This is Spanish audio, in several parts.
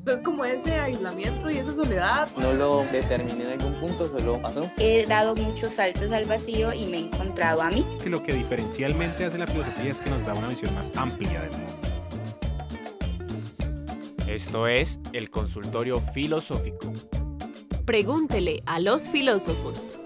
Entonces, como ese aislamiento y esa soledad. No lo determiné en algún punto, solo pasó. He dado muchos saltos al vacío y me he encontrado a mí. Que lo que diferencialmente hace la filosofía es que nos da una visión más amplia del mundo. Esto es el consultorio filosófico. Pregúntele a los filósofos.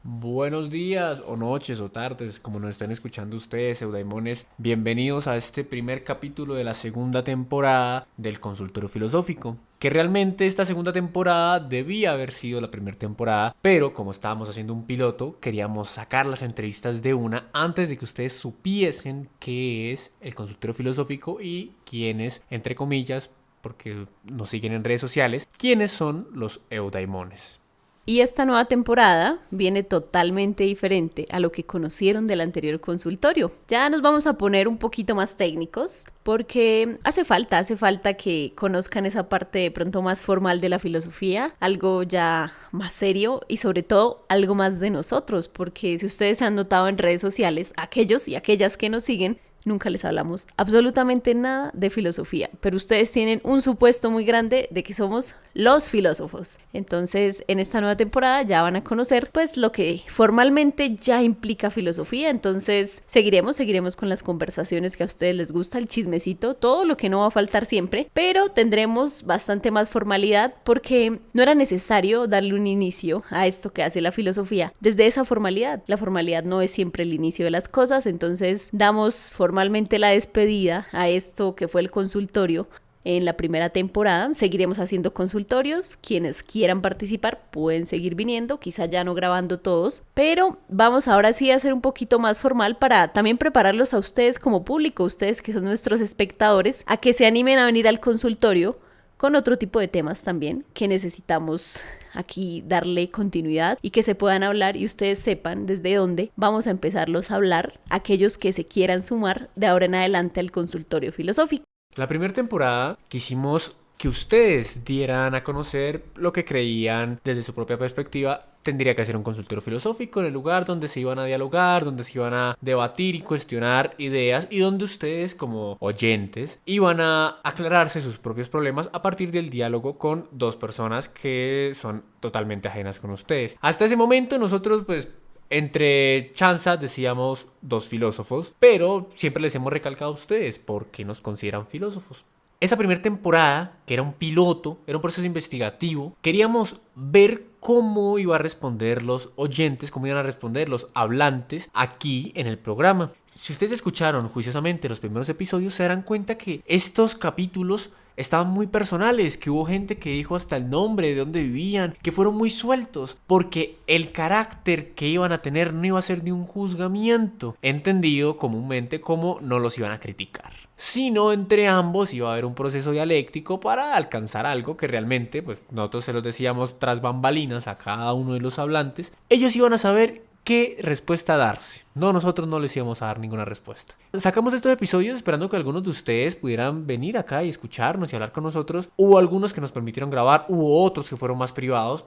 Buenos días, o noches, o tardes, como nos estén escuchando ustedes, eudaimones. Bienvenidos a este primer capítulo de la segunda temporada del consultorio filosófico. Que realmente esta segunda temporada debía haber sido la primera temporada, pero como estábamos haciendo un piloto, queríamos sacar las entrevistas de una antes de que ustedes supiesen qué es el consultorio filosófico y quiénes, entre comillas, porque nos siguen en redes sociales, quiénes son los eudaimones. Y esta nueva temporada viene totalmente diferente a lo que conocieron del anterior consultorio. Ya nos vamos a poner un poquito más técnicos porque hace falta que conozcan esa parte de pronto más formal de la filosofía, algo ya más serio y sobre todo algo más de nosotros, porque si ustedes han notado en redes sociales, aquellos y aquellas que nos siguen, nunca les hablamos absolutamente nada de filosofía, pero ustedes tienen un supuesto muy grande de que somos los filósofos. Entonces, en esta nueva temporada ya van a conocer pues lo que formalmente ya implica filosofía. Entonces, seguiremos con las conversaciones que a ustedes les gusta, el chismecito, todo lo que no va a faltar siempre, pero tendremos bastante más formalidad porque no era necesario darle un inicio a esto que hace la filosofía desde esa formalidad. La formalidad no es siempre el inicio de las cosas, entonces damos formalmente la despedida a esto que fue el consultorio en la primera temporada. Seguiremos haciendo consultorios, quienes quieran participar pueden seguir viniendo, quizá ya no grabando todos, pero vamos ahora sí a hacer un poquito más formal para también prepararlos a ustedes como público, ustedes que son nuestros espectadores, a que se animen a venir al consultorio con otro tipo de temas también que necesitamos aquí darle continuidad y que se puedan hablar y ustedes sepan desde dónde vamos a empezarlos a hablar, aquellos que se quieran sumar de ahora en adelante al consultorio filosófico. La primera temporada quisimos que ustedes dieran a conocer lo que creían desde su propia perspectiva tendría que ser un consultorio filosófico, en el lugar donde se iban a dialogar, donde se iban a debatir y cuestionar ideas y donde ustedes como oyentes iban a aclararse sus propios problemas a partir del diálogo con dos personas que son totalmente ajenas con ustedes. Hasta ese momento nosotros pues entre chanza decíamos dos filósofos, pero siempre les hemos recalcado a ustedes por qué nos consideran filósofos. Esa primera temporada, que era un piloto, era un proceso investigativo, queríamos ver cómo iban a responder los oyentes, cómo iban a responder los hablantes aquí en el programa. Si ustedes escucharon juiciosamente los primeros episodios, se darán cuenta que estos capítulos estaban muy personales, que hubo gente que dijo hasta el nombre, de dónde vivían, que fueron muy sueltos, porque el carácter que iban a tener no iba a ser de un juzgamiento, entendido comúnmente como no los iban a criticar, sino entre ambos iba a haber un proceso dialéctico para alcanzar algo que realmente, pues nosotros se los decíamos tras bambalinas a cada uno de los hablantes, ellos iban a saber qué respuesta darse. No, nosotros no les íbamos a dar ninguna respuesta. Sacamos estos episodios esperando que algunos de ustedes pudieran venir acá y escucharnos y hablar con nosotros. Hubo algunos que nos permitieron grabar, hubo otros que fueron más privados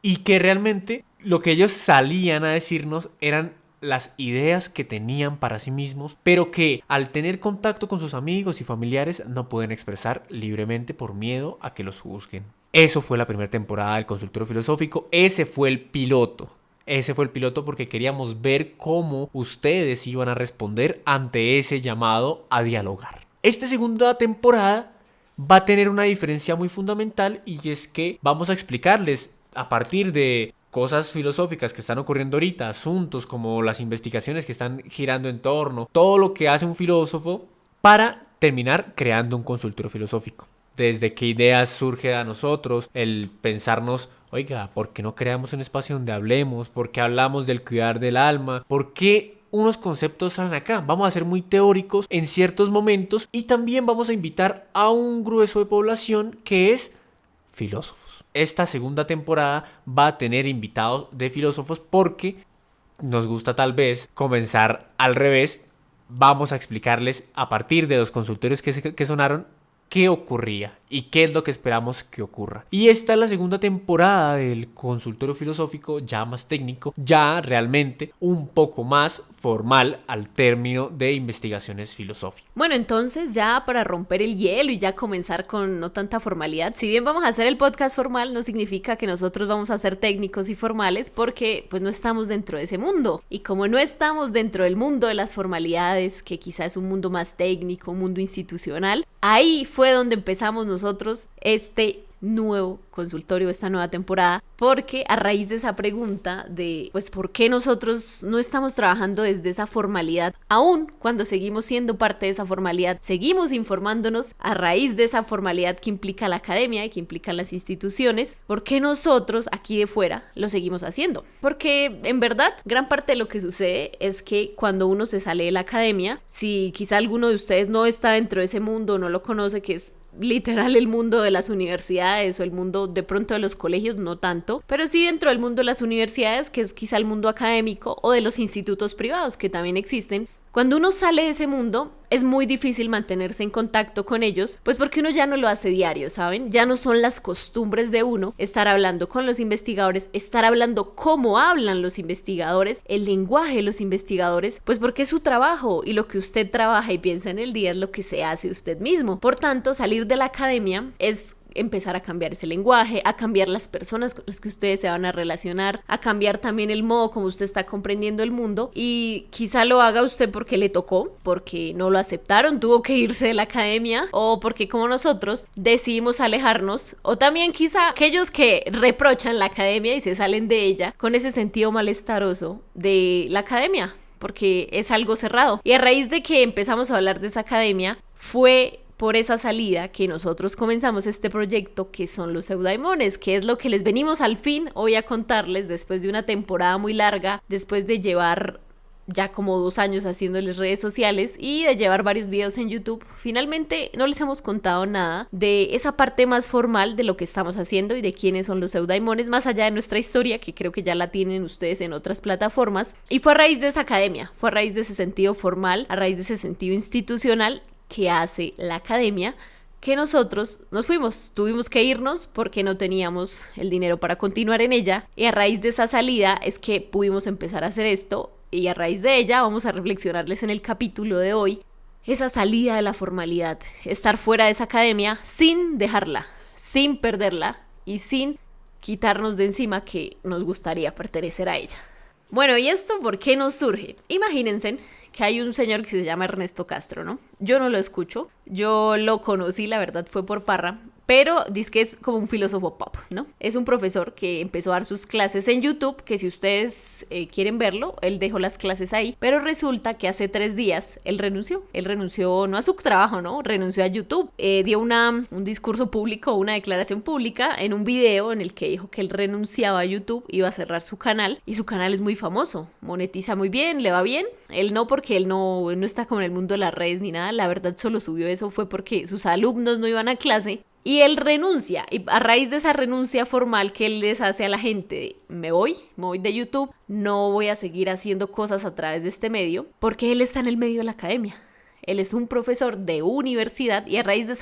y que realmente lo que ellos salían a decirnos eran las ideas que tenían para sí mismos, pero que al tener contacto con sus amigos y familiares no pueden expresar libremente por miedo a que los juzguen. Eso fue la primera temporada del consultorio filosófico, ese fue el piloto. Ese fue el piloto porque queríamos ver cómo ustedes iban a responder ante ese llamado a dialogar. Esta segunda temporada va a tener una diferencia muy fundamental y es que vamos a explicarles a partir de cosas filosóficas que están ocurriendo ahorita, asuntos como las investigaciones que están girando en torno, todo lo que hace un filósofo para terminar creando un consultorio filosófico. Desde qué ideas surge a nosotros el pensarnos, oiga, ¿por qué no creamos un espacio donde hablemos? ¿Por qué hablamos del cuidar del alma? ¿Por qué unos conceptos salen acá? Vamos a ser muy teóricos en ciertos momentos y también vamos a invitar a un grueso de población que es filósofos. Esta segunda temporada va a tener invitados de filósofos porque nos gusta tal vez comenzar al revés. Vamos a explicarles a partir de los consultorios que sonaron qué ocurría y qué es lo que esperamos que ocurra. Y esta es la segunda temporada del consultorio filosófico, ya más técnico, ya realmente un poco más formal al término de investigaciones filosóficas. Bueno, entonces ya para romper el hielo y ya comenzar con no tanta formalidad, si bien vamos a hacer el podcast formal, no significa que nosotros vamos a ser técnicos y formales, porque pues no estamos dentro de ese mundo. Y como no estamos dentro del mundo de las formalidades, que quizá es un mundo más técnico, un mundo institucional, ahí fue donde empezamos nosotros este nuevo consultorio, esta nueva temporada, porque a raíz de esa pregunta de pues por qué nosotros no estamos trabajando desde esa formalidad, aún cuando seguimos siendo parte de esa formalidad, seguimos informándonos a raíz de esa formalidad que implica la academia y que implican las instituciones, ¿por qué nosotros aquí de fuera lo seguimos haciendo? Porque en verdad gran parte de lo que sucede es que cuando uno se sale de la academia, si quizá alguno de ustedes no está dentro de ese mundo, no lo conoce, que es literal el mundo de las universidades o el mundo de pronto de los colegios, no tanto, pero sí dentro del mundo de las universidades, que es quizá el mundo académico, o de los institutos privados que también existen. Cuando uno sale de ese mundo, es muy difícil mantenerse en contacto con ellos, pues porque uno ya no lo hace diario, ¿saben? Ya no son las costumbres de uno estar hablando con los investigadores, estar hablando cómo hablan los investigadores, el lenguaje de los investigadores, pues porque es su trabajo y lo que usted trabaja y piensa en el día es lo que se hace usted mismo. Por tanto, salir de la academia es empezar a cambiar ese lenguaje, a cambiar las personas con las que ustedes se van a relacionar, a cambiar también el modo como usted está comprendiendo el mundo, y quizá lo haga usted porque le tocó, porque no lo aceptaron, tuvo que irse de la academia, o porque como nosotros decidimos alejarnos, o también quizá aquellos que reprochan la academia y se salen de ella con ese sentido malestaroso de la academia, porque es algo cerrado. Y a raíz de que empezamos a hablar de esa academia, fue por esa salida que nosotros comenzamos este proyecto que son los eudaimones, que es lo que les venimos al fin hoy a contarles después de una temporada muy larga, después de llevar ya como 2 años haciéndoles redes sociales y de llevar varios videos en YouTube. Finalmente no les hemos contado nada de esa parte más formal de lo que estamos haciendo y de quiénes son los eudaimones, más allá de nuestra historia, que creo que ya la tienen ustedes en otras plataformas. Y fue a raíz de esa academia, fue a raíz de ese sentido formal, a raíz de ese sentido institucional que hace la academia, que nosotros nos fuimos, tuvimos que irnos porque no teníamos el dinero para continuar en ella, y a raíz de esa salida es que pudimos empezar a hacer esto, y a raíz de ella vamos a reflexionarles en el capítulo de hoy esa salida de la formalidad, estar fuera de esa academia sin dejarla, sin perderla y sin quitarnos de encima que nos gustaría pertenecer a ella. Bueno, ¿y esto por qué nos surge? Imagínense que hay un señor que se llama Ernesto Castro, ¿no? Yo no lo escucho, yo lo conocí, la verdad fue por Parra, pero dice que es como un filósofo pop, ¿no? Es un profesor que empezó a dar sus clases en YouTube, que si ustedes quieren verlo, él dejó las clases ahí, pero resulta que hace 3 días él renunció no a su trabajo, ¿no? Renunció a YouTube, dio un discurso público, una declaración pública en un video en el que dijo que él renunciaba a YouTube, iba a cerrar su canal, y su canal es muy famoso, monetiza muy bien, le va bien, él no, porque él no está como en el mundo de las redes ni nada, la verdad solo subió eso fue porque sus alumnos no iban a clase. Y él renuncia, y a raíz de esa renuncia formal que él les hace a la gente, me voy de YouTube, no voy a seguir haciendo cosas a través de este medio, porque él está en el medio de la academia. Él es un profesor de universidad y a raíz de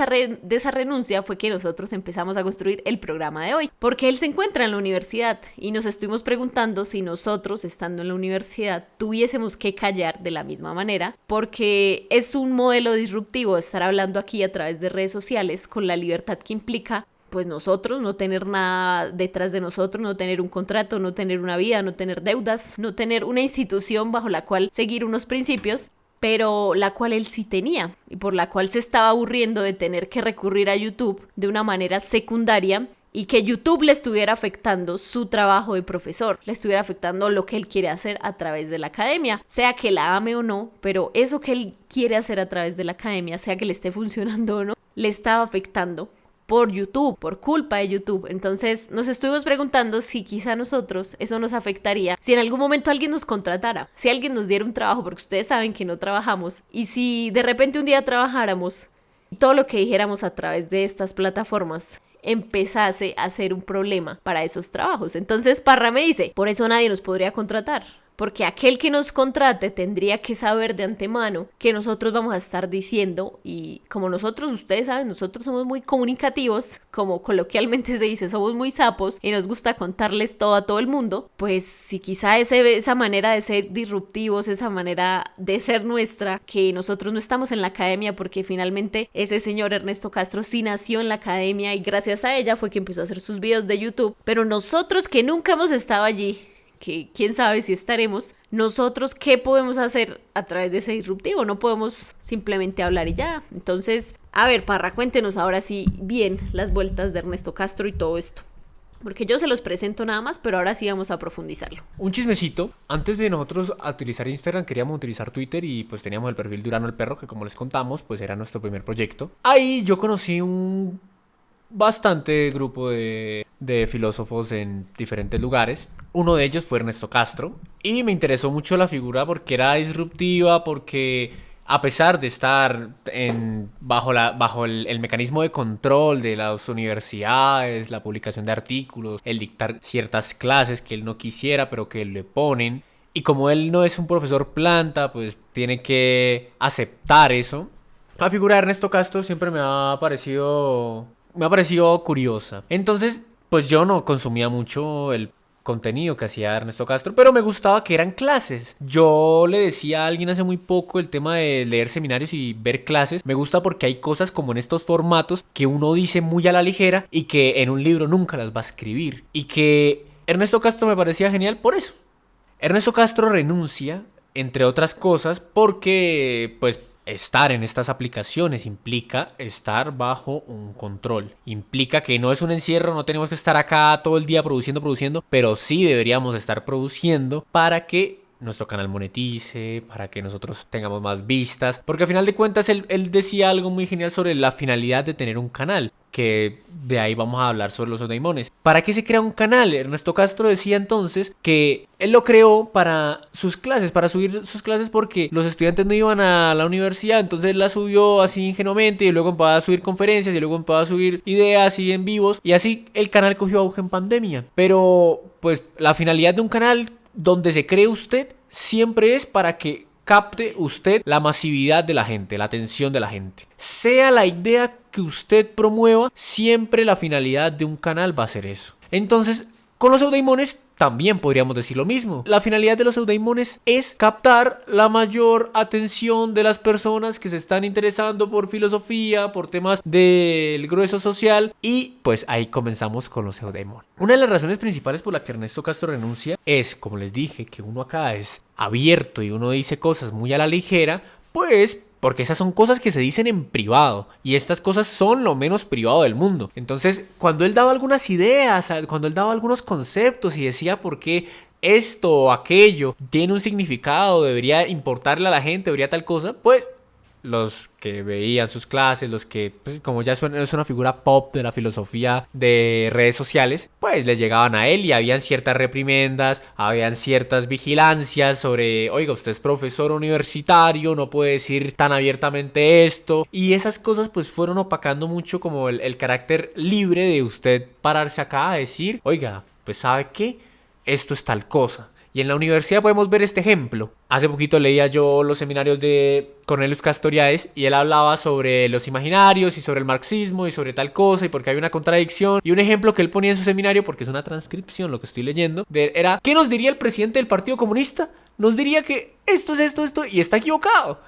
esa renuncia fue que nosotros empezamos a construir el programa de hoy, porque él se encuentra en la universidad y nos estuvimos preguntando si nosotros, estando en la universidad, tuviésemos que callar de la misma manera, porque es un modelo disruptivo estar hablando aquí a través de redes sociales con la libertad que implica pues nosotros, no tener nada detrás de nosotros, no tener un contrato, no tener una vida, no tener deudas, no tener una institución bajo la cual seguir unos principios, pero la cual él sí tenía y por la cual se estaba aburriendo de tener que recurrir a YouTube de una manera secundaria y que YouTube le estuviera afectando su trabajo de profesor, le estuviera afectando lo que él quiere hacer a través de la academia, sea que la ame o no, pero eso que él quiere hacer a través de la academia, sea que le esté funcionando o no, le estaba afectando por YouTube, por culpa de YouTube. Entonces nos estuvimos preguntando si quizá a nosotros eso nos afectaría si en algún momento alguien nos contratara, si alguien nos diera un trabajo, porque ustedes saben que no trabajamos, y si de repente un día trabajáramos y todo lo que dijéramos a través de estas plataformas empezase a ser un problema para esos trabajos. Entonces Parra me dice, por eso nadie nos podría contratar, porque aquel que nos contrate tendría que saber de antemano que nosotros vamos a estar diciendo, y como nosotros, ustedes saben, nosotros somos muy comunicativos, como coloquialmente se dice, somos muy sapos y nos gusta contarles todo a todo el mundo, pues si quizá esa manera de ser disruptivos, esa manera de ser nuestra, que nosotros no estamos en la academia, porque finalmente ese señor Ernesto Castro sí nació en la academia y gracias a ella fue que empezó a hacer sus videos de YouTube, pero nosotros que nunca hemos estado allí, que quién sabe si estaremos, nosotros qué podemos hacer a través de ese disruptivo, no podemos simplemente hablar y ya. Entonces, a ver, Parra, cuéntenos ahora sí bien las vueltas de Ernesto Castro y todo esto, porque yo se los presento nada más, pero ahora sí vamos a profundizarlo. Un chismecito, antes de nosotros utilizar Instagram queríamos utilizar Twitter y pues teníamos el perfil de Urano el Perro, que como les contamos pues era nuestro primer proyecto. Ahí yo conocí un bastante grupo de filósofos en diferentes lugares. Uno de ellos fue Ernesto Castro y me interesó mucho la figura porque era disruptiva, porque a pesar de estar bajo el mecanismo de control de las universidades, la publicación de artículos, el dictar ciertas clases que él no quisiera pero que le ponen, y como él no es un profesor planta, pues tiene que aceptar eso. La figura de Ernesto Castro siempre me ha parecido curiosa. Entonces, pues yo no consumía mucho el contenido que hacía Ernesto Castro, pero me gustaba que eran clases. Yo le decía a alguien hace muy poco el tema de leer seminarios y ver clases. Me gusta porque hay cosas como en estos formatos que uno dice muy a la ligera y que en un libro nunca las va a escribir. Y que Ernesto Castro me parecía genial por eso. Ernesto Castro renuncia, entre otras cosas, porque pues estar en estas aplicaciones implica estar bajo un control. Implica que no es un encierro, no tenemos que estar acá todo el día produciendo, pero sí deberíamos estar produciendo para que nuestro canal monetice, para que nosotros tengamos más vistas. Porque al final de cuentas él decía algo muy genial sobre la finalidad de tener un canal, que de ahí vamos a hablar sobre los eudaimones. ¿Para qué se crea un canal? Ernesto Castro decía entonces que él lo creó para sus clases, para subir sus clases porque los estudiantes no iban a la universidad, entonces él la subió así ingenuamente y luego empezó a subir conferencias y luego empezó a subir ideas y en vivos y así el canal cogió auge en pandemia. Pero pues la finalidad de un canal donde se cree usted siempre es para que capte usted la masividad de la gente, la atención de la gente. Sea la idea que usted promueva, siempre la finalidad de un canal va a ser eso. Entonces, con los eudaimones también podríamos decir lo mismo. La finalidad de los eudaimones es captar la mayor atención de las personas que se están interesando por filosofía, por temas del grueso social, y pues ahí comenzamos con los eudaimones. Una de las razones principales por la que Ernesto Castro renuncia es, como les dije, que uno acá es abierto y uno dice cosas muy a la ligera, pues porque esas son cosas que se dicen en privado y estas cosas son lo menos privado del mundo. Entonces, cuando él daba algunas ideas, cuando él daba algunos conceptos y decía por qué esto o aquello tiene un significado, debería importarle a la gente, debería tal cosa, pues los que veían sus clases, los que, pues, como ya es una figura pop de la filosofía de redes sociales, pues les llegaban a él y habían ciertas reprimendas, habían ciertas vigilancias sobre, oiga, usted es profesor universitario, no puede decir tan abiertamente esto, y esas cosas pues fueron opacando mucho como el carácter libre de usted pararse acá a decir, oiga, pues ¿sabe qué? Esto es tal cosa. Y en la universidad podemos ver este ejemplo. Hace poquito leía yo los seminarios de Cornelius Castoriadis y él hablaba sobre los imaginarios y sobre el marxismo y sobre tal cosa y porque hay una contradicción. Y un ejemplo que él ponía en su seminario, porque es una transcripción lo que estoy leyendo, era ¿qué nos diría el presidente del Partido Comunista? Nos diría que esto es esto y está equivocado.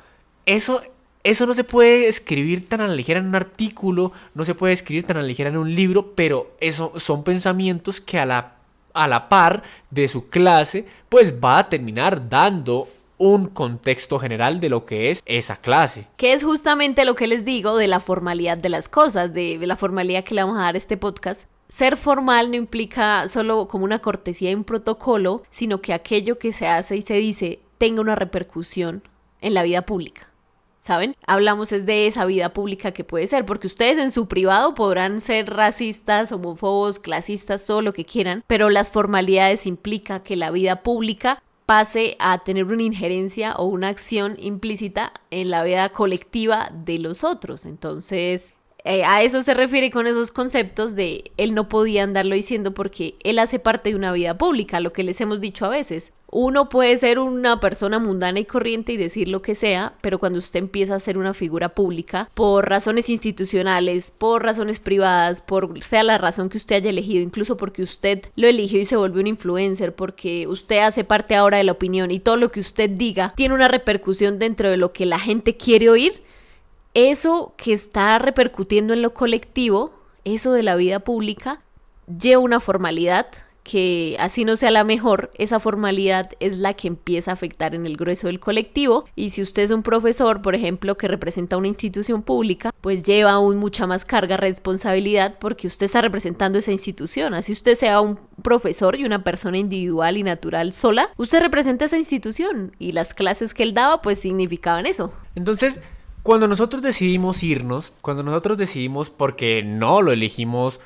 Eso no se puede escribir tan a la ligera en un artículo, no se puede escribir tan a la ligera en un libro, pero eso son pensamientos que a la par de su clase, pues va a terminar dando un contexto general de lo que es esa clase. Que es justamente lo que les digo de la formalidad de las cosas, de la formalidad que le vamos a dar a este podcast. Ser formal no implica solo como una cortesía y un protocolo, sino que aquello que se hace y se dice tenga una repercusión en la vida pública. ¿Saben? Hablamos es de esa vida pública que puede ser, porque ustedes en su privado podrán ser racistas, homófobos, clasistas, todo lo que quieran, pero las formalidades implican que la vida pública pase a tener una injerencia o una acción implícita en la vida colectiva de los otros. Entonces, A eso se refiere con esos conceptos de él no podía andarlo diciendo porque él hace parte de una vida pública, lo que les hemos dicho a veces. Uno puede ser una persona mundana y corriente y decir lo que sea, pero cuando usted empieza a ser una figura pública, por razones institucionales, por razones privadas, por sea la razón que usted haya elegido, incluso porque usted lo eligió y se volvió un influencer, porque usted hace parte ahora de la opinión y todo lo que usted diga tiene una repercusión dentro de lo que la gente quiere oír, eso que está repercutiendo en lo colectivo, eso de la vida pública, lleva una formalidad que así no sea la mejor, esa formalidad es la que empieza a afectar en el grueso del colectivo. Y si usted es un profesor, por ejemplo, que representa una institución pública, pues lleva aún mucha más carga, responsabilidad, porque usted está representando esa institución. Así usted sea un profesor y una persona individual y natural sola, usted representa esa institución y las clases que él daba pues significaban eso. Entonces, cuando nosotros decidimos irnos, cuando nosotros decidimos porque no lo elegimos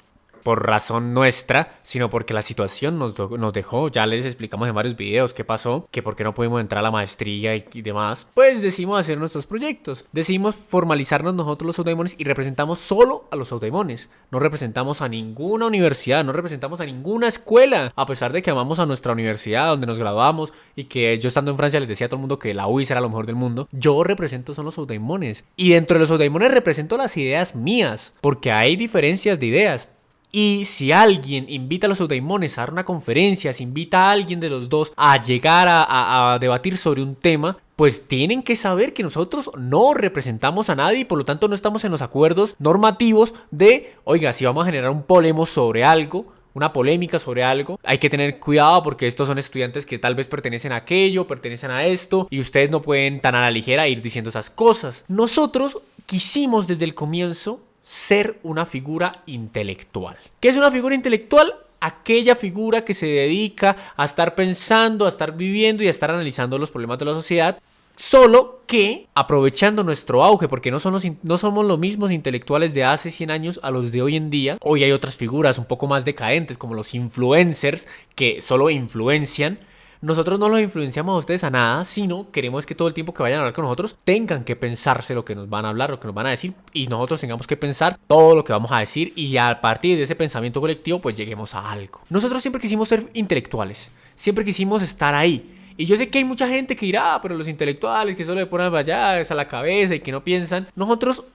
por razón nuestra, sino porque la situación nos dejó, ya les explicamos en varios videos qué pasó, que por qué no pudimos entrar a la maestría y demás, pues decidimos hacer nuestros proyectos, decidimos formalizarnos nosotros los Eudaimones y representamos solo a los Eudaimones, no representamos a ninguna universidad, no representamos a ninguna escuela, a pesar de que amamos a nuestra universidad donde nos graduamos y que yo estando en Francia les decía a todo el mundo que la UIS era lo mejor del mundo. Yo represento son los Eudaimones y dentro de los Eudaimones represento las ideas mías, porque hay diferencias de ideas. Y si alguien invita a los Eudaimones a dar una conferencia, si invita a alguien de los dos a llegar a debatir sobre un tema, pues tienen que saber que nosotros no representamos a nadie y por lo tanto no estamos en los acuerdos normativos de, oiga, si vamos a generar un polemo sobre algo, una polémica sobre algo, hay que tener cuidado porque estos son estudiantes que tal vez pertenecen a aquello, pertenecen a esto y ustedes no pueden tan a la ligera ir diciendo esas cosas. Nosotros quisimos desde el comienzo ser una figura intelectual. ¿Qué es una figura intelectual? Aquella figura que se dedica a estar pensando, a estar viviendo y a estar analizando los problemas de la sociedad, solo que aprovechando nuestro auge, porque no somos los mismos intelectuales de hace 100 años a los de hoy en día. Hoy hay otras figuras un poco más decadentes como los influencers que solo influencian. Nosotros no los influenciamos a ustedes a nada, sino queremos que todo el tiempo que vayan a hablar con nosotros tengan que pensarse lo que nos van a hablar, lo que nos van a decir y nosotros tengamos que pensar todo lo que vamos a decir y a partir de ese pensamiento colectivo pues lleguemos a algo. Nosotros siempre quisimos ser intelectuales, siempre quisimos estar ahí. Y yo sé que hay mucha gente que dirá, pero los intelectuales que solo le ponen valladas a la cabeza y que no piensan. Nosotros,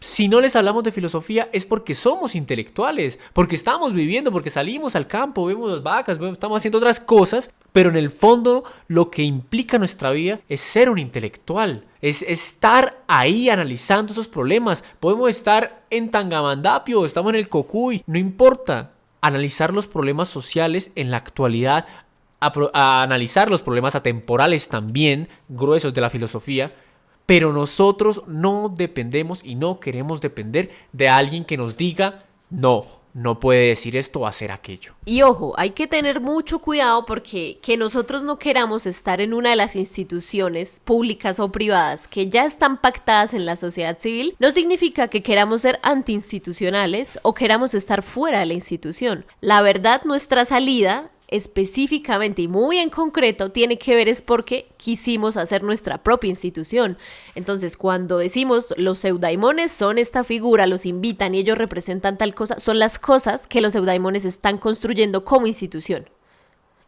si no les hablamos de filosofía es porque somos intelectuales, porque estamos viviendo, porque salimos al campo, vemos las vacas, estamos haciendo otras cosas, pero en el fondo lo que implica nuestra vida es ser un intelectual, es estar ahí analizando esos problemas. Podemos estar en Tangamandapio, estamos en el Cocuy, no importa, analizar los problemas sociales en la actualidad, a analizar los problemas atemporales también, gruesos de la filosofía. Pero nosotros no dependemos y no queremos depender de alguien que nos diga no puede decir esto o hacer aquello. Y ojo, hay que tener mucho cuidado porque que nosotros no queramos estar en una de las instituciones públicas o privadas que ya están pactadas en la sociedad civil no significa que queramos ser antiinstitucionales o queramos estar fuera de la institución. La verdad, nuestra salida específicamente y muy en concreto tiene que ver es porque quisimos hacer nuestra propia institución. Entonces cuando decimos los eudaimones son esta figura, los invitan y ellos representan tal cosa, son las cosas que los eudaimones están construyendo como institución.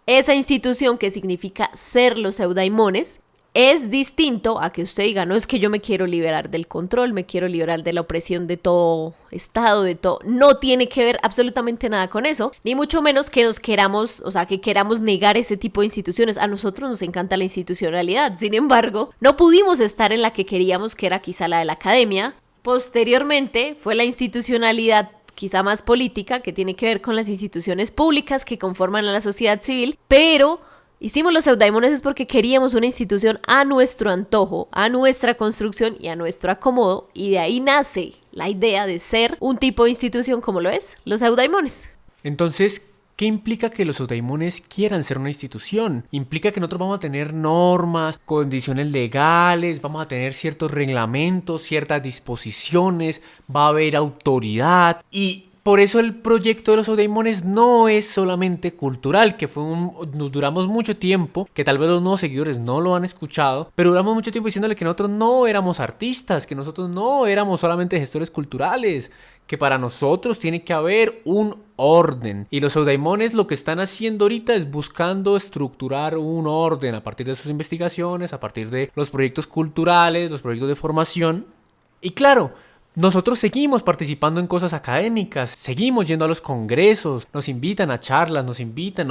Esa institución que significa ser los eudaimones es distinto a que usted diga, no es que yo me quiero liberar del control, me quiero liberar de la opresión de todo Estado, de todo. No tiene que ver absolutamente nada con eso, ni mucho menos que nos queramos, o sea, que queramos negar ese tipo de instituciones. A nosotros nos encanta la institucionalidad, sin embargo, no pudimos estar en la que queríamos, que era quizá la de la academia. Posteriormente fue la institucionalidad quizá más política, que tiene que ver con las instituciones públicas que conforman a la sociedad civil, pero hicimos los eudaimones es porque queríamos una institución a nuestro antojo, a nuestra construcción y a nuestro acomodo, y de ahí nace la idea de ser un tipo de institución como lo es los eudaimones. Entonces, ¿qué implica que los eudaimones quieran ser una institución? Implica que nosotros vamos a tener normas, condiciones legales, vamos a tener ciertos reglamentos, ciertas disposiciones, va a haber autoridad. ¿Y por eso el proyecto de los eudaimones no es solamente cultural, que nos duramos mucho tiempo, que tal vez los nuevos seguidores no lo han escuchado, pero duramos mucho tiempo diciéndole que nosotros no éramos artistas, que nosotros no éramos solamente gestores culturales, que para nosotros tiene que haber un orden. Y los eudaimones lo que están haciendo ahorita es buscando estructurar un orden a partir de sus investigaciones, a partir de los proyectos culturales, los proyectos de formación. Y claro, nosotros seguimos participando en cosas académicas, seguimos yendo a los congresos, nos invitan a charlas, nos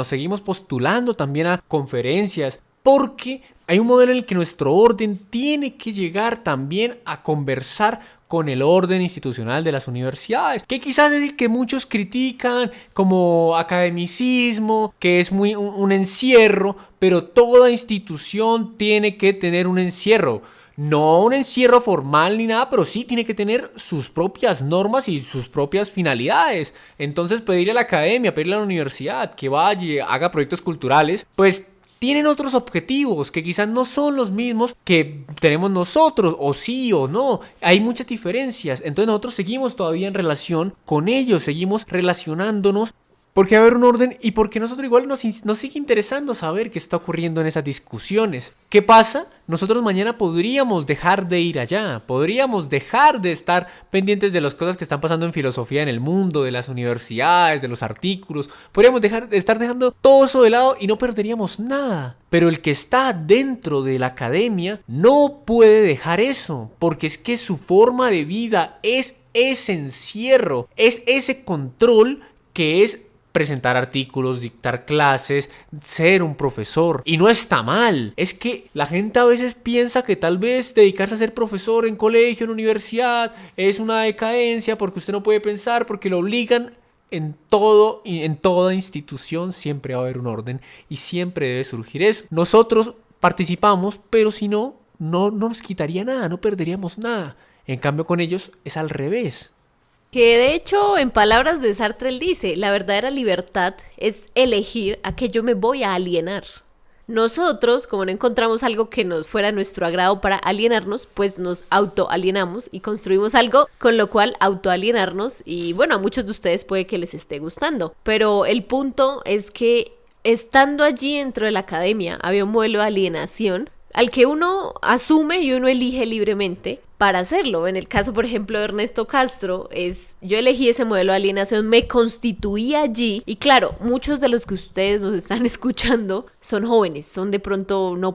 seguimos postulando también a conferencias, porque hay un modelo en el que nuestro orden tiene que llegar también a conversar con el orden institucional de las universidades, que quizás es el que muchos critican como academicismo, que es muy un encierro, pero toda institución tiene que tener un encierro. No un encierro formal ni nada, pero sí tiene que tener sus propias normas y sus propias finalidades. Entonces pedirle a la academia, pedirle a la universidad que vaya y haga proyectos culturales, pues tienen otros objetivos que quizás no son los mismos que tenemos nosotros, o sí o no. Hay muchas diferencias. Entonces nosotros seguimos todavía en relación con ellos, seguimos relacionándonos. Porque va a haber un orden y porque nosotros igual nos sigue interesando saber qué está ocurriendo en esas discusiones. ¿Qué pasa? Nosotros mañana podríamos dejar de ir allá, podríamos dejar de estar pendientes de las cosas que están pasando en filosofía en el mundo, de las universidades, de los artículos. Podríamos estar dejando todo eso de lado y no perderíamos nada. Pero el que está dentro de la academia no puede dejar eso, porque es que su forma de vida es ese encierro, es ese control que es presentar artículos, dictar clases, ser un profesor. Y no está mal. Es que la gente a veces piensa que tal vez dedicarse a ser profesor en colegio, en universidad, es una decadencia porque usted no puede pensar, porque lo obligan. En toda institución siempre va a haber un orden y siempre debe surgir eso. Nosotros participamos, pero si no nos quitaría nada, no perderíamos nada. En cambio con ellos es al revés. Que de hecho, en palabras de Sartre, él dice, la verdadera libertad es elegir a qué yo me voy a alienar. Nosotros, como no encontramos algo que nos fuera a nuestro agrado para alienarnos, pues nos autoalienamos y construimos algo con lo cual autoalienarnos. Y bueno, a muchos de ustedes puede que les esté gustando. Pero el punto es que estando allí dentro de la academia había un modelo de alienación al que uno asume y uno elige libremente para hacerlo. En el caso, por ejemplo, de Ernesto Castro, yo elegí ese modelo de alienación, me constituí allí y claro, muchos de los que ustedes nos están escuchando son jóvenes, son de pronto no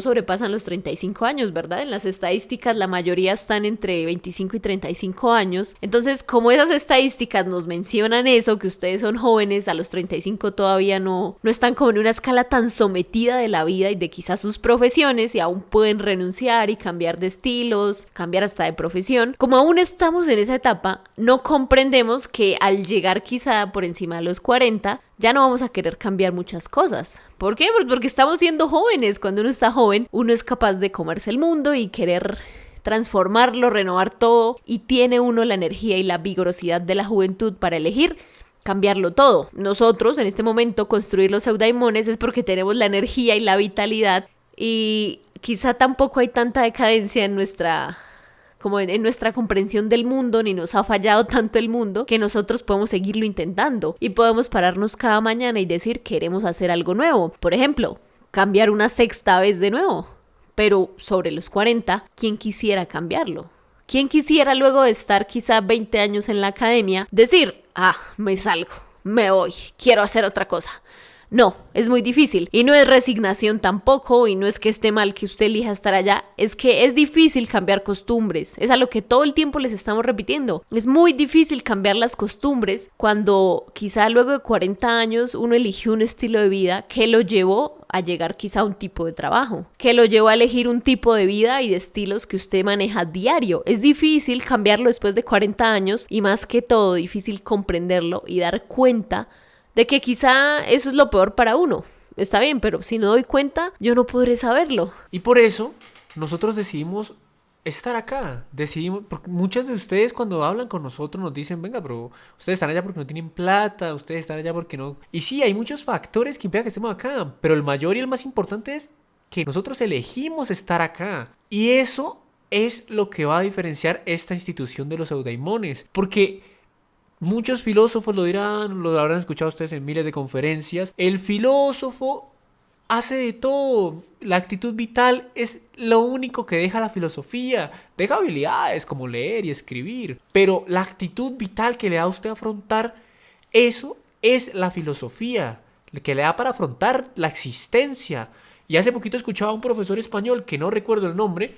sobrepasan los 35 años, ¿verdad? En las estadísticas la mayoría están entre 25 y 35 años, entonces como esas estadísticas nos mencionan eso, que ustedes son jóvenes, a los 35 todavía no están como en una escala tan sometida de la vida y de quizás sus profesiones y aún pueden renunciar y cambiar de estilos, cambiar hasta de profesión. Como aún estamos en esa etapa, no comprendemos que al llegar quizá por encima de los 40, ya no vamos a querer cambiar muchas cosas. ¿Por qué? Porque estamos siendo jóvenes. Cuando uno está joven, uno es capaz de comerse el mundo y querer transformarlo, renovar todo, y tiene uno la energía y la vigorosidad de la juventud para elegir cambiarlo todo. Nosotros, en este momento, construir los eudaimones es porque tenemos la energía y la vitalidad, y quizá tampoco hay tanta decadencia en nuestra comprensión del mundo, ni nos ha fallado tanto el mundo, que nosotros podemos seguirlo intentando y podemos pararnos cada mañana y decir queremos hacer algo nuevo. Por ejemplo, cambiar una sexta vez de nuevo, pero sobre los 40, ¿quién quisiera cambiarlo? ¿Quién quisiera luego de estar quizá 20 años en la academia decir, me salgo, me voy, quiero hacer otra cosa? No, es muy difícil y no es resignación tampoco, y no es que esté mal que usted elija estar allá, es que es difícil cambiar costumbres, es a lo que todo el tiempo les estamos repitiendo, es muy difícil cambiar las costumbres cuando quizá luego de 40 años uno eligió un estilo de vida que lo llevó a llegar quizá a un tipo de trabajo, que lo llevó a elegir un tipo de vida y de estilos que usted maneja diario. Es difícil cambiarlo después de 40 años y más que todo difícil comprenderlo y dar cuenta de que quizá eso es lo peor para uno. Está bien, pero si no doy cuenta, yo no podré saberlo. Y por eso, nosotros decidimos estar acá. Porque muchos de ustedes cuando hablan con nosotros nos dicen, venga, pero ustedes están allá porque no tienen plata, ustedes están allá porque no... Y sí, hay muchos factores que implican que estemos acá, pero el mayor y el más importante es que nosotros elegimos estar acá. Y eso es lo que va a diferenciar esta institución de los eudaimones. Porque Muchos filósofos lo dirán, lo habrán escuchado ustedes en miles de conferencias. El filósofo hace de todo. La actitud vital es lo único que deja la filosofía. Deja habilidades como leer y escribir. Pero la actitud vital que le da a usted a afrontar, eso es la filosofía. Que le da para afrontar la existencia. Y hace poquito escuchaba a un profesor español, que no recuerdo el nombre.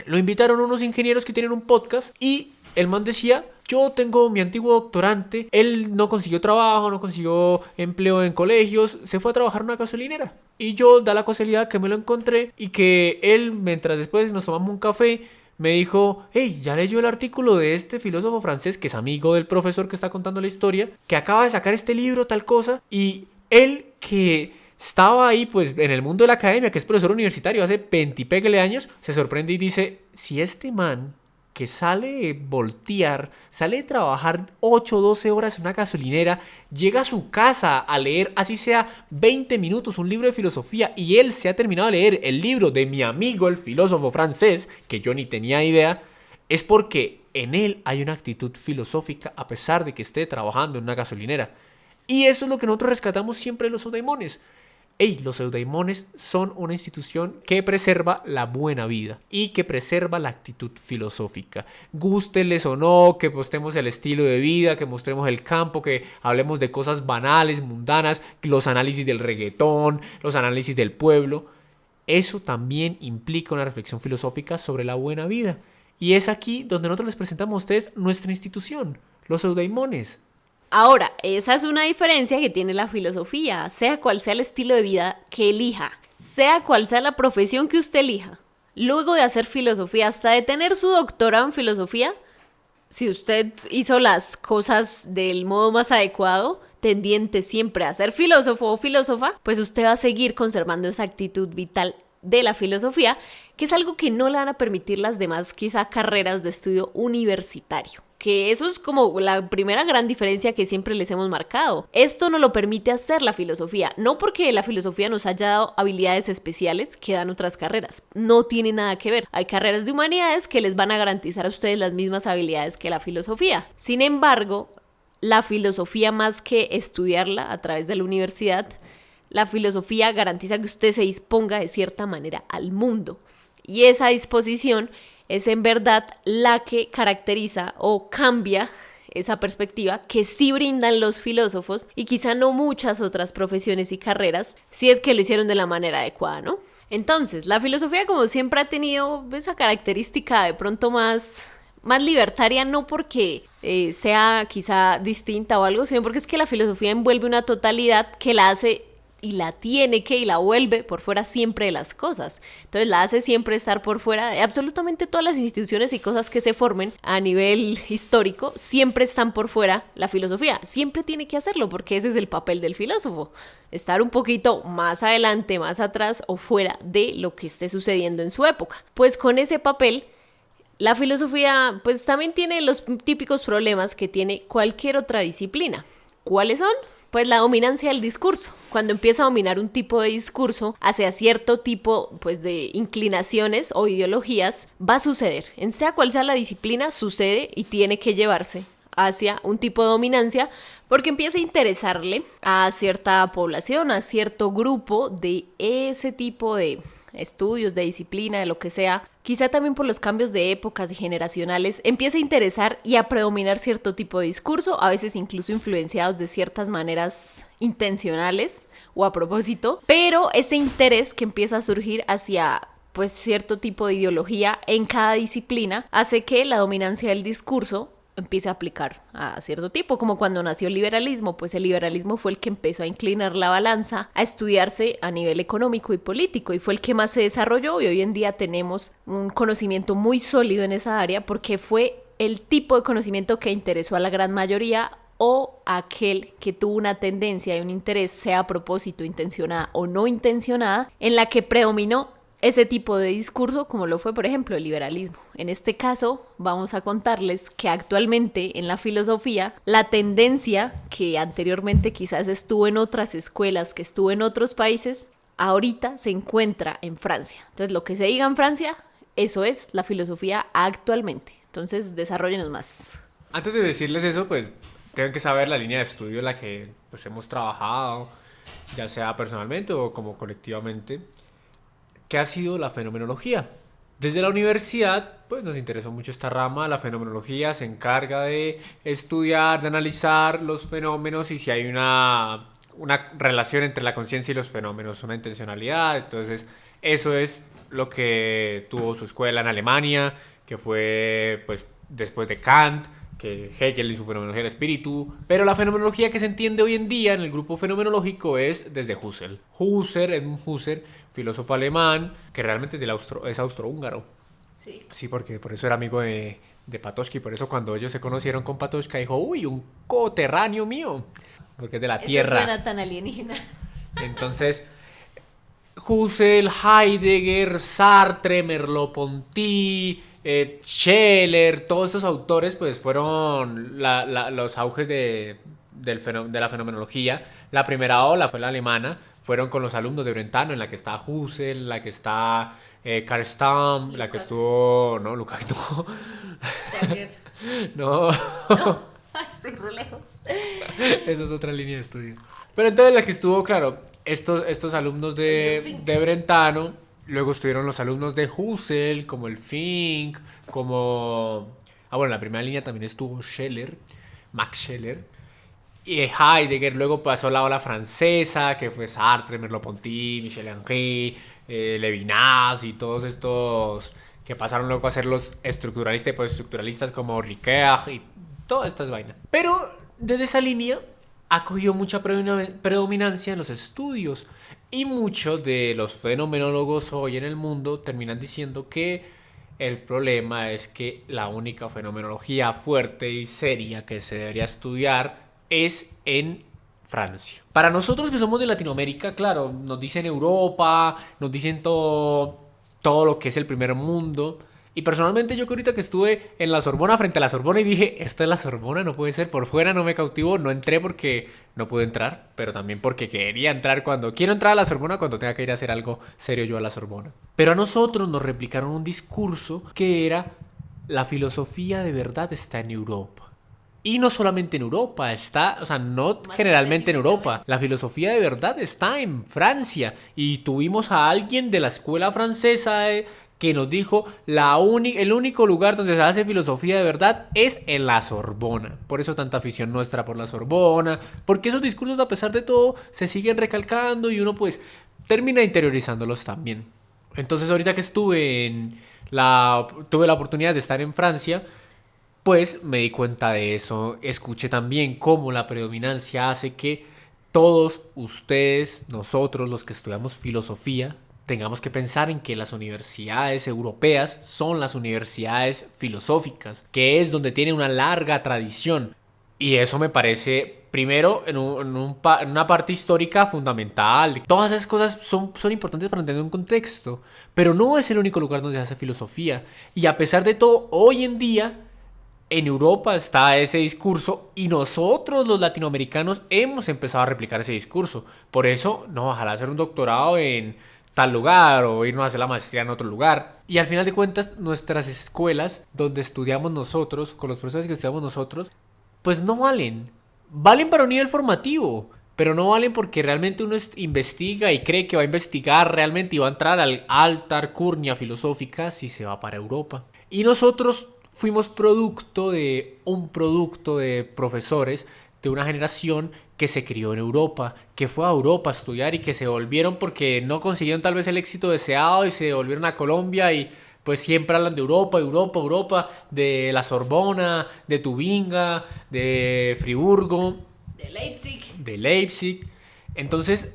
Lo invitaron unos ingenieros que tienen un podcast y el man decía: yo tengo mi antiguo doctorante, él no consiguió trabajo, no consiguió empleo en colegios, se fue a trabajar en una gasolinera. Y yo da la casualidad que me lo encontré y que él, mientras después nos tomamos un café, me dijo: hey, ¿ya leyó el artículo de este filósofo francés que es amigo del profesor que está contando la historia, que acaba de sacar este libro, tal cosa? Y él, que estaba ahí pues en el mundo de la academia, que es profesor universitario hace 20 y péguele años, se sorprende y dice: si este man que sale de voltear, sale de trabajar 8 o 12 horas en una gasolinera, llega a su casa a leer, así sea 20 minutos, un libro de filosofía, y él se ha terminado de leer el libro de mi amigo el filósofo francés, que yo ni tenía idea, es porque en él hay una actitud filosófica a pesar de que esté trabajando en una gasolinera. Y eso es lo que nosotros rescatamos siempre de los eudaimones. Los eudaimones son una institución que preserva la buena vida y que preserva la actitud filosófica. Gústeles o no, que mostremos el estilo de vida, que mostremos el campo, que hablemos de cosas banales, mundanas, los análisis del reggaetón, los análisis del pueblo. Eso también implica una reflexión filosófica sobre la buena vida. Y es aquí donde nosotros les presentamos a ustedes nuestra institución, los eudaimones. Ahora, esa es una diferencia que tiene la filosofía, sea cual sea el estilo de vida que elija, sea cual sea la profesión que usted elija. Luego de hacer filosofía, hasta de tener su doctorado en filosofía, si usted hizo las cosas del modo más adecuado, tendiente siempre a ser filósofo o filósofa, pues usted va a seguir conservando esa actitud vital de la filosofía, que es algo que no le van a permitir las demás quizá carreras de estudio universitario. Que eso es como la primera gran diferencia que siempre les hemos marcado. Esto no lo permite hacer la filosofía, no porque la filosofía nos haya dado habilidades especiales que dan otras carreras, no tiene nada que ver. Hay carreras de humanidades que les van a garantizar a ustedes las mismas habilidades que la filosofía. Sin embargo, la filosofía, más que estudiarla a través de la universidad, la filosofía garantiza que usted se disponga de cierta manera al mundo. Y esa disposición es en verdad la que caracteriza o cambia esa perspectiva que sí brindan los filósofos y quizá no muchas otras profesiones y carreras, si es que lo hicieron de la manera adecuada, ¿no? Entonces, la filosofía, como siempre, ha tenido esa característica de pronto más libertaria, no porque sea quizá distinta o algo, sino porque es que la filosofía envuelve una totalidad que la hace y la tiene que y la vuelve por fuera siempre de las cosas. Entonces la hace siempre estar por fuera de absolutamente todas las instituciones y cosas que se formen a nivel histórico, siempre están por fuera. La filosofía siempre tiene que hacerlo porque ese es el papel del filósofo, estar un poquito más adelante, más atrás o fuera de lo que esté sucediendo en su época. Pues con ese papel, la filosofía pues también tiene los típicos problemas que tiene cualquier otra disciplina. ¿Cuáles son? Pues la dominancia del discurso. Cuando empieza a dominar un tipo de discurso hacia cierto tipo pues de inclinaciones o ideologías, va a suceder. En sea cual sea la disciplina, sucede y tiene que llevarse hacia un tipo de dominancia porque empieza a interesarle a cierta población, a cierto grupo de ese tipo de estudios, de disciplina, de lo que sea. Quizá también por los cambios de épocas y generacionales empieza a interesar y a predominar cierto tipo de discurso, a veces incluso influenciados de ciertas maneras intencionales o a propósito, pero ese interés que empieza a surgir hacia pues cierto tipo de ideología en cada disciplina hace que la dominancia del discurso empiece a aplicar a cierto tipo, como cuando nació el liberalismo, pues el liberalismo fue el que empezó a inclinar la balanza a estudiarse a nivel económico y político y fue el que más se desarrolló y hoy en día tenemos un conocimiento muy sólido en esa área porque fue el tipo de conocimiento que interesó a la gran mayoría o aquel que tuvo una tendencia y un interés, sea a propósito, intencionada o no intencionada, en la que predominó ese tipo de discurso, como lo fue, por ejemplo, el liberalismo. En este caso, vamos a contarles que actualmente en la filosofía, la tendencia que anteriormente quizás estuvo en otras escuelas, que estuvo en otros países, ahorita se encuentra en Francia. Entonces, lo que se diga en Francia, eso es la filosofía actualmente. Entonces, desarróllenos más. Antes de decirles eso, pues tienen que saber la línea de estudio en la que pues, hemos trabajado, ya sea personalmente o como colectivamente, ¿qué ha sido la fenomenología? Desde la universidad, pues nos interesó mucho esta rama. La fenomenología se encarga de estudiar, de analizar los fenómenos y si hay una relación entre la conciencia y los fenómenos, una intencionalidad. Entonces, eso es lo que tuvo su escuela en Alemania, que fue pues después de Kant, que Hegel y su fenomenología del espíritu. Pero la fenomenología que se entiende hoy en día en el grupo fenomenológico es desde Husserl. Edmund Husserl, filósofo alemán, que realmente es austrohúngaro. Sí. Sí, porque por eso era amigo de Patočky. Por eso cuando ellos se conocieron con Patočka dijo, uy, un coterráneo mío, porque es de la Eso tierra. suena tan alienígena. Entonces, Husserl, Heidegger, Sartre, Merleau-Ponty, Scheler, todos estos autores pues fueron los auges de la fenomenología. La primera ola fue la alemana, fueron con los alumnos de Brentano, en la que está Husserl, en la que está Carl Stamm, la que estuvo... No, Lucas, no. No. No, estoy re lejos. Eso es otra línea de estudio. Pero entonces la que estuvo, claro, estos alumnos de Brentano, luego estuvieron los alumnos de Husserl, como el Fink, como... Ah, bueno, en la primera línea también estuvo Scheler, Max Scheler, y Heidegger. Luego pasó la ola francesa, que fue Sartre, Merleau-Ponty, Michel Henry, Levinas y todos estos que pasaron luego a ser los estructuralistas y postestructuralistas como Ricoeur y todas estas vainas. Pero desde esa línea ha cogido mucha predominancia en los estudios y muchos de los fenomenólogos hoy en el mundo terminan diciendo que el problema es que la única fenomenología fuerte y seria que se debería estudiar es en Francia. Para nosotros que somos de Latinoamérica, claro, nos dicen Europa, nos dicen todo lo que es el primer mundo. Y personalmente yo que ahorita que estuve en la Sorbona, frente a la Sorbona, y dije, esta es la Sorbona, no puede ser, por fuera no me cautivó, no entré porque no pude entrar, pero también porque quería entrar quiero entrar a la Sorbona cuando tenga que ir a hacer algo serio yo a la Sorbona. Pero a nosotros nos replicaron un discurso que era, la filosofía de verdad está en Europa. Y no solamente en Europa, no Más generalmente en Europa. específicamente. La filosofía de verdad está en Francia. Y tuvimos a alguien de la escuela francesa que nos dijo, el único lugar donde se hace filosofía de verdad es en la Sorbona. Por eso tanta afición nuestra por la Sorbona. Porque esos discursos, a pesar de todo, se siguen recalcando y uno pues termina interiorizándolos también. Entonces ahorita que tuve la oportunidad de estar en Francia, pues me di cuenta de eso. Escuché también cómo la predominancia hace que todos ustedes, nosotros, los que estudiamos filosofía, tengamos que pensar en que las universidades europeas son las universidades filosóficas, que es donde tienen una larga tradición. Y eso me parece, primero, en una parte histórica fundamental. Todas esas cosas son importantes para entender un contexto, pero no es el único lugar donde se hace filosofía. Y a pesar de todo, hoy en día en Europa está ese discurso y nosotros los latinoamericanos hemos empezado a replicar ese discurso. Por eso, no, ojalá hacer un doctorado en tal lugar o irnos a hacer la maestría en otro lugar. Y al final de cuentas, nuestras escuelas donde estudiamos nosotros, con los profesores que estudiamos nosotros, pues no valen. Valen para un nivel formativo, pero no valen porque realmente uno investiga y cree que va a investigar realmente y va a entrar al alta alcurnia filosófica si se va para Europa. Y nosotros fuimos producto de profesores de una generación que se crió en Europa, que fue a Europa a estudiar y que se volvieron porque no consiguieron tal vez el éxito deseado y se volvieron a Colombia y pues siempre hablan de Europa, de la Sorbona, de Tubinga, de Friburgo, de Leipzig. Entonces,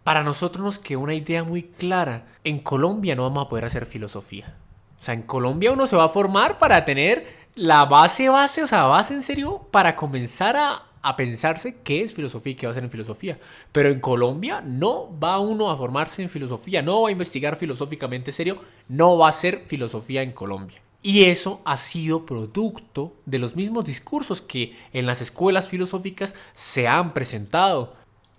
para nosotros nos quedó una idea muy clara. En Colombia no vamos a poder hacer filosofía. O sea, en Colombia uno se va a formar para tener la base en serio, para comenzar a pensarse qué es filosofía y qué va a hacer en filosofía. Pero en Colombia no va uno a formarse en filosofía, no va a investigar filosóficamente serio, no va a hacer filosofía en Colombia. Y eso ha sido producto de los mismos discursos que en las escuelas filosóficas se han presentado.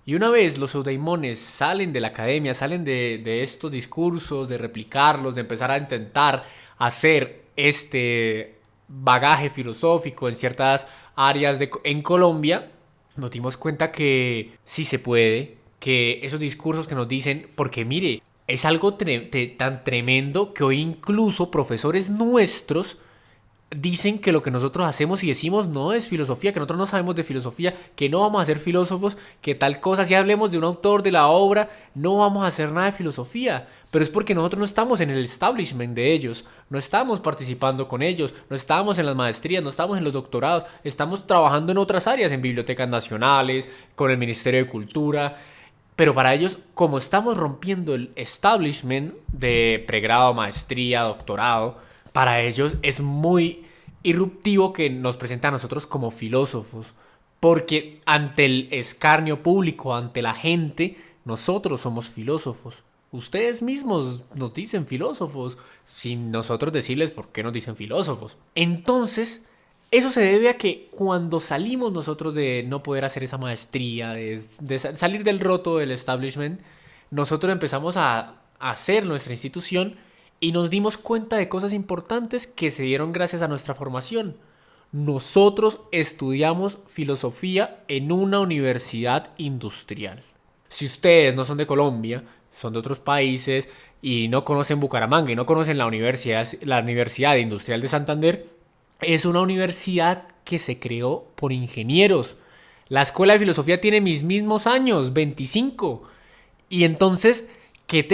Y una vez los eudaimones salen de la academia, salen de estos discursos, de replicarlos, de empezar a intentar hacer este bagaje filosófico en ciertas áreas en Colombia, nos dimos cuenta que sí se puede, que esos discursos que nos dicen, porque mire, es algo tan tremendo que hoy incluso profesores nuestros dicen que lo que nosotros hacemos y decimos no es filosofía, que nosotros no sabemos de filosofía, que no vamos a ser filósofos, que tal cosa, si hablemos de un autor de la obra, no vamos a hacer nada de filosofía. Pero es porque nosotros no estamos en el establishment de ellos, no estamos participando con ellos, no estamos en las maestrías, no estamos en los doctorados, estamos trabajando en otras áreas, en bibliotecas nacionales, con el Ministerio de Cultura. Pero para ellos, como estamos rompiendo el establishment de pregrado, maestría, doctorado, para ellos es muy irruptivo que nos presenten a nosotros como filósofos. Porque ante el escarnio público, ante la gente, nosotros somos filósofos. Ustedes mismos nos dicen filósofos, sin nosotros decirles por qué nos dicen filósofos. Entonces, eso se debe a que cuando salimos nosotros de no poder hacer esa maestría, de salir del roto del establishment, nosotros empezamos a hacer nuestra institución y nos dimos cuenta de cosas importantes que se dieron gracias a nuestra formación. Nosotros estudiamos filosofía en una universidad industrial. Si ustedes no son de Colombia, son de otros países y no conocen Bucaramanga y no conocen la Universidad Industrial de Santander, es una universidad que se creó por ingenieros. La Escuela de Filosofía tiene mis mismos años, 25. Y entonces, que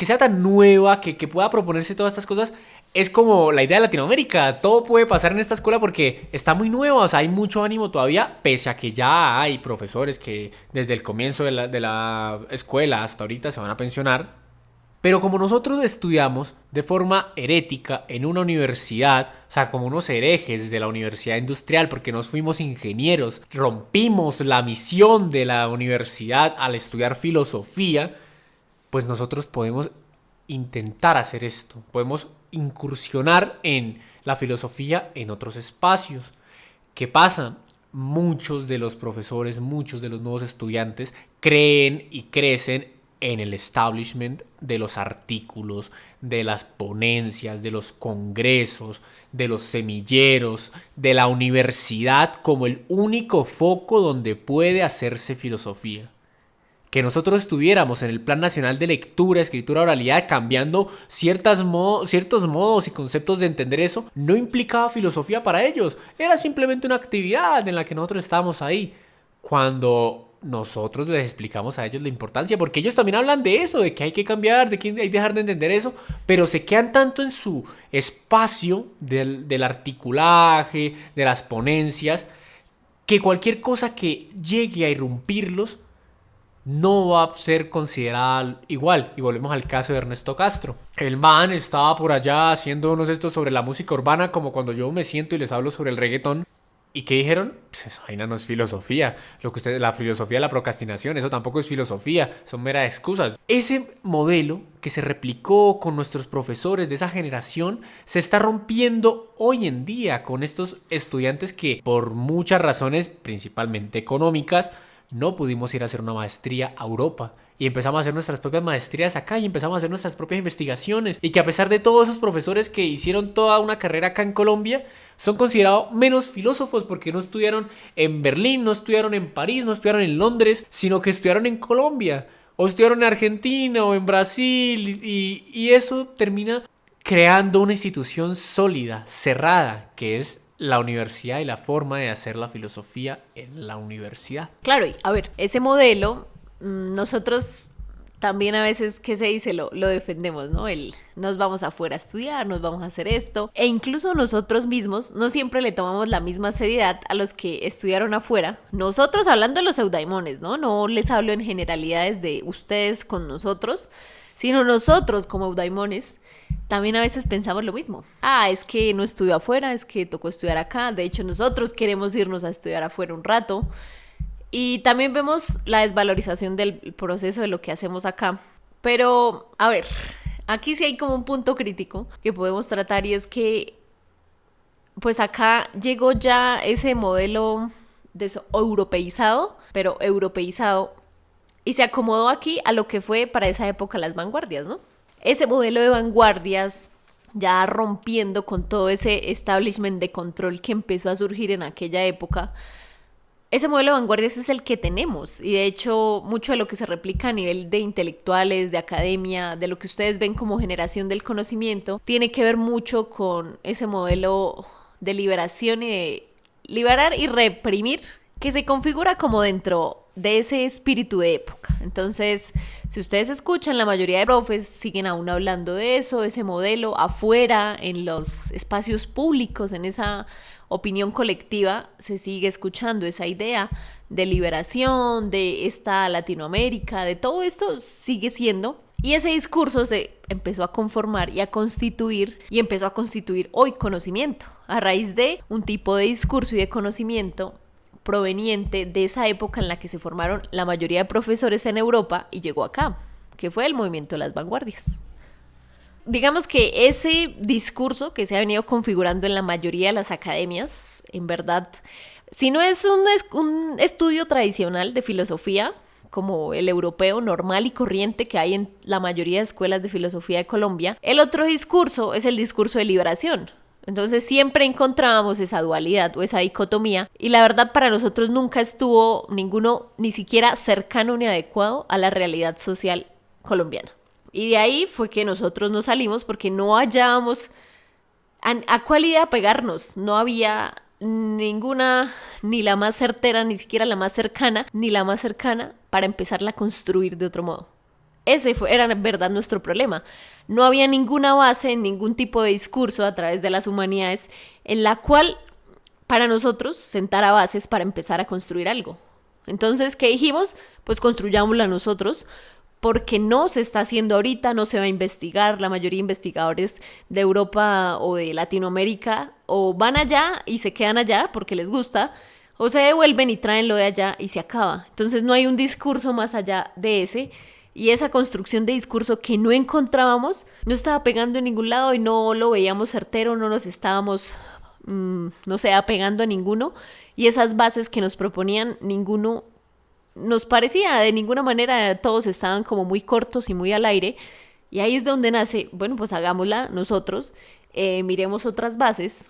sea tan nueva, que pueda proponerse todas estas cosas, es como la idea de Latinoamérica. Todo puede pasar en esta escuela porque está muy nueva, o sea, hay mucho ánimo todavía, pese a que ya hay profesores que desde el comienzo de la escuela hasta ahorita se van a pensionar. Pero como nosotros estudiamos de forma herética en una universidad, o sea, como unos herejes de la universidad industrial, porque nos fuimos ingenieros, rompimos la misión de la universidad al estudiar filosofía, pues nosotros podemos intentar hacer esto, podemos incursionar en la filosofía en otros espacios. ¿Qué pasa? Muchos de los profesores, muchos de los nuevos estudiantes creen y crecen en el establishment de los artículos, de las ponencias, de los congresos, de los semilleros, de la universidad como el único foco donde puede hacerse filosofía. Que nosotros estuviéramos en el Plan Nacional de Lectura, Escritura, Oralidad, cambiando ciertos modos y conceptos de entender eso, no implicaba filosofía para ellos. Era simplemente una actividad en la que nosotros estábamos ahí. Cuando nosotros les explicamos a ellos la importancia, porque ellos también hablan de eso, de que hay que cambiar, de que hay que dejar de entender eso, pero se quedan tanto en su espacio del articulaje, de las ponencias, que cualquier cosa que llegue a irrumpirlos no va a ser considerada igual. Y volvemos al caso de Ernesto Castro. El man estaba por allá haciéndonos esto sobre la música urbana, como cuando yo me siento y les hablo sobre el reggaetón. ¿Y qué dijeron? Pues esa vaina no es filosofía. La filosofía de la procrastinación, eso tampoco es filosofía, son meras excusas. Ese modelo que se replicó con nuestros profesores de esa generación se está rompiendo hoy en día con estos estudiantes que por muchas razones, principalmente económicas, no pudimos ir a hacer una maestría a Europa. Y empezamos a hacer nuestras propias maestrías acá y empezamos a hacer nuestras propias investigaciones. Y que a pesar de todos esos profesores que hicieron toda una carrera acá en Colombia, son considerados menos filósofos porque no estudiaron en Berlín, no estudiaron en París, no estudiaron en Londres, sino que estudiaron en Colombia, o estudiaron en Argentina o en Brasil. Y eso termina creando una institución sólida, cerrada, que es la universidad y la forma de hacer la filosofía en la universidad. Claro, y a ver, ese modelo, nosotros también a veces, ¿qué se dice? Lo defendemos, ¿no? Nos vamos afuera a estudiar, nos vamos a hacer esto. E incluso nosotros mismos no siempre le tomamos la misma seriedad a los que estudiaron afuera. Nosotros hablando de los eudaimones, ¿no? No les hablo en generalidades de ustedes con nosotros, sino nosotros como eudaimones también a veces pensamos lo mismo. Es que no estudió afuera, es que tocó estudiar acá. De hecho, nosotros queremos irnos a estudiar afuera un rato. Y también vemos la desvalorización del proceso de lo que hacemos acá. Pero, a ver, aquí sí hay como un punto crítico que podemos tratar, y es que pues acá llegó ya ese modelo europeizado, pero europeizado, y se acomodó aquí a lo que fue para esa época las vanguardias, ¿no? Ese modelo de vanguardias ya rompiendo con todo ese establishment de control que empezó a surgir en aquella época. Ese modelo de vanguardias es el que tenemos y de hecho mucho de lo que se replica a nivel de intelectuales, de academia, de lo que ustedes ven como generación del conocimiento, tiene que ver mucho con ese modelo de liberación y de liberar y reprimir que se configura como dentro de ese espíritu de época. Entonces, si ustedes escuchan, la mayoría de profes siguen aún hablando de eso, ese modelo afuera, en los espacios públicos, en esa opinión colectiva, se sigue escuchando esa idea de liberación, de esta Latinoamérica, de todo esto sigue siendo. Y ese discurso se empezó a conformar y a constituir, y empezó a constituir hoy conocimiento, a raíz de un tipo de discurso y de conocimiento proveniente de esa época en la que se formaron la mayoría de profesores en Europa y llegó acá, que fue el movimiento de las vanguardias. Digamos que ese discurso que se ha venido configurando en la mayoría de las academias, en verdad, si no es un estudio tradicional de filosofía, como el europeo normal y corriente que hay en la mayoría de escuelas de filosofía de Colombia, el otro discurso es el discurso de liberación. Entonces siempre encontrábamos esa dualidad o esa dicotomía y la verdad para nosotros nunca estuvo ninguno ni siquiera cercano ni adecuado a la realidad social colombiana. Y de ahí fue que nosotros nos salimos porque no hallábamos a cuál idea pegarnos. No había ninguna, ni la más certera, ni siquiera la más cercana, ni la más cercana para empezarla a construir de otro modo. Era en verdad nuestro problema. No había ninguna base, ningún tipo de discurso a través de las humanidades en la cual para nosotros sentara bases para empezar a construir algo. Entonces, ¿qué dijimos? Pues construyámosla nosotros, porque no se está haciendo ahorita, no se va a investigar. La mayoría de investigadores de Europa o de Latinoamérica o van allá y se quedan allá porque les gusta, o se devuelven y traen lo de allá y se acaba. Entonces no hay un discurso más allá de ese. Y esa construcción de discurso que no encontrábamos, no estaba pegando en ningún lado y no lo veíamos certero, no nos estábamos, apegando a ninguno. Y esas bases que nos proponían, ninguno nos parecía, de ninguna manera, todos estaban como muy cortos y muy al aire. Y ahí es de donde nace, bueno, pues hagámosla nosotros, miremos otras bases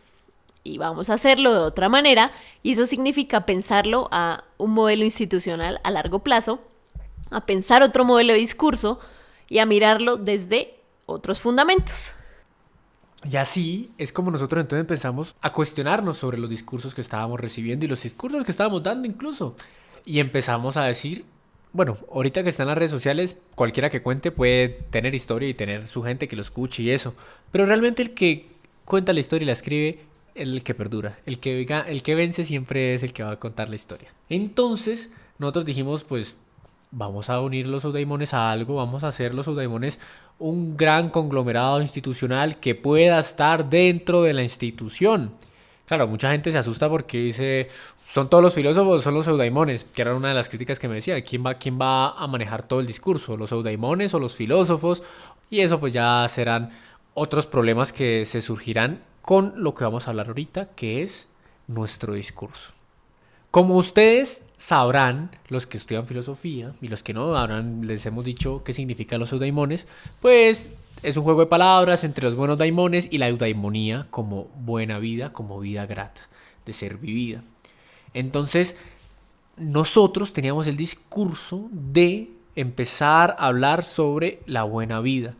y vamos a hacerlo de otra manera. Y eso significa pensarlo a un modelo institucional a largo plazo, a pensar otro modelo de discurso y a mirarlo desde otros fundamentos. Y así es como nosotros entonces empezamos a cuestionarnos sobre los discursos que estábamos recibiendo y los discursos que estábamos dando incluso. Y empezamos a decir, bueno, ahorita que están las redes sociales, cualquiera que cuente puede tener historia y tener su gente que lo escuche y eso. Pero realmente el que cuenta la historia y la escribe es el que perdura. El que vence siempre es el que va a contar la historia. Entonces nosotros dijimos, pues vamos a unir los eudaimones a algo, vamos a hacer los eudaimones un gran conglomerado institucional que pueda estar dentro de la institución. Claro, mucha gente se asusta porque dice, son todos los filósofos, son los eudaimones, que era una de las críticas que me decía, ¿quién va a manejar todo el discurso? ¿Los eudaimones o los filósofos? Y eso pues ya serán otros problemas que se surgirán con lo que vamos a hablar ahorita, que es nuestro discurso. Como ustedes sabrán, los que estudian filosofía y los que no, les hemos dicho qué significan los eudaimones, pues es un juego de palabras entre los buenos daimones y la eudaimonía como buena vida, como vida grata, de ser vivida. Entonces, nosotros teníamos el discurso de empezar a hablar sobre la buena vida.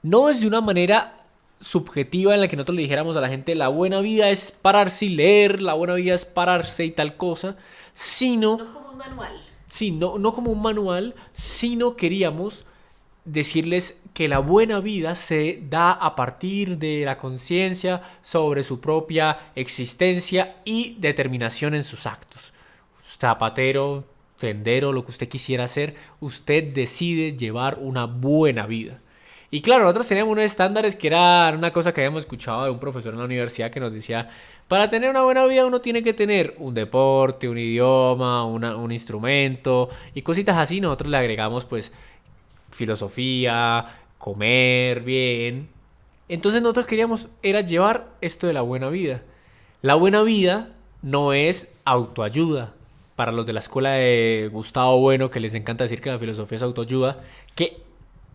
No desde una manera subjetiva en la que nosotros le dijéramos a la gente la buena vida es pararse y leer, la buena vida es pararse y tal cosa, sino... No como un manual. Sí, no como un manual, sino queríamos decirles que la buena vida se da a partir de la conciencia sobre su propia existencia y determinación en sus actos. Zapatero, tendero, lo que usted quisiera hacer, usted decide llevar una buena vida. Y claro, nosotros teníamos unos estándares que era una cosa que habíamos escuchado de un profesor en la universidad que nos decía, para tener una buena vida uno tiene que tener un deporte, un idioma, un instrumento y cositas así. Nosotros le agregamos pues filosofía, comer bien. Entonces nosotros queríamos era llevar esto de la buena vida. La buena vida no es autoayuda. Para los de la escuela de Gustavo Bueno, que les encanta decir que la filosofía es autoayuda, que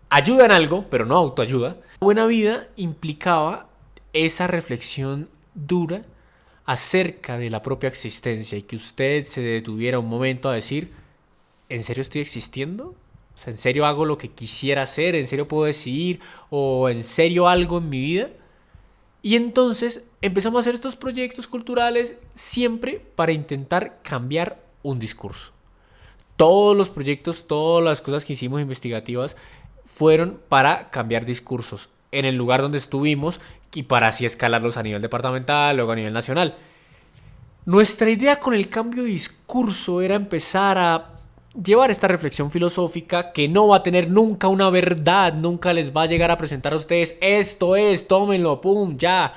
ayuda en algo, pero no autoayuda. La buena vida implicaba esa reflexión dura acerca de la propia existencia y que usted se detuviera un momento a decir, ¿en serio estoy existiendo? O sea, ¿en serio hago lo que quisiera hacer? ¿En serio puedo decidir? ¿O en serio algo en mi vida? Y entonces empezamos a hacer estos proyectos culturales siempre para intentar cambiar un discurso. Todos los proyectos, todas las cosas que hicimos investigativas fueron para cambiar discursos en el lugar donde estuvimos y para así escalarlos a nivel departamental, luego a nivel nacional. Nuestra idea con el cambio de discurso era empezar a llevar esta reflexión filosófica que no va a tener nunca una verdad, nunca les va a llegar a presentar a ustedes esto es, tómenlo, pum, ya.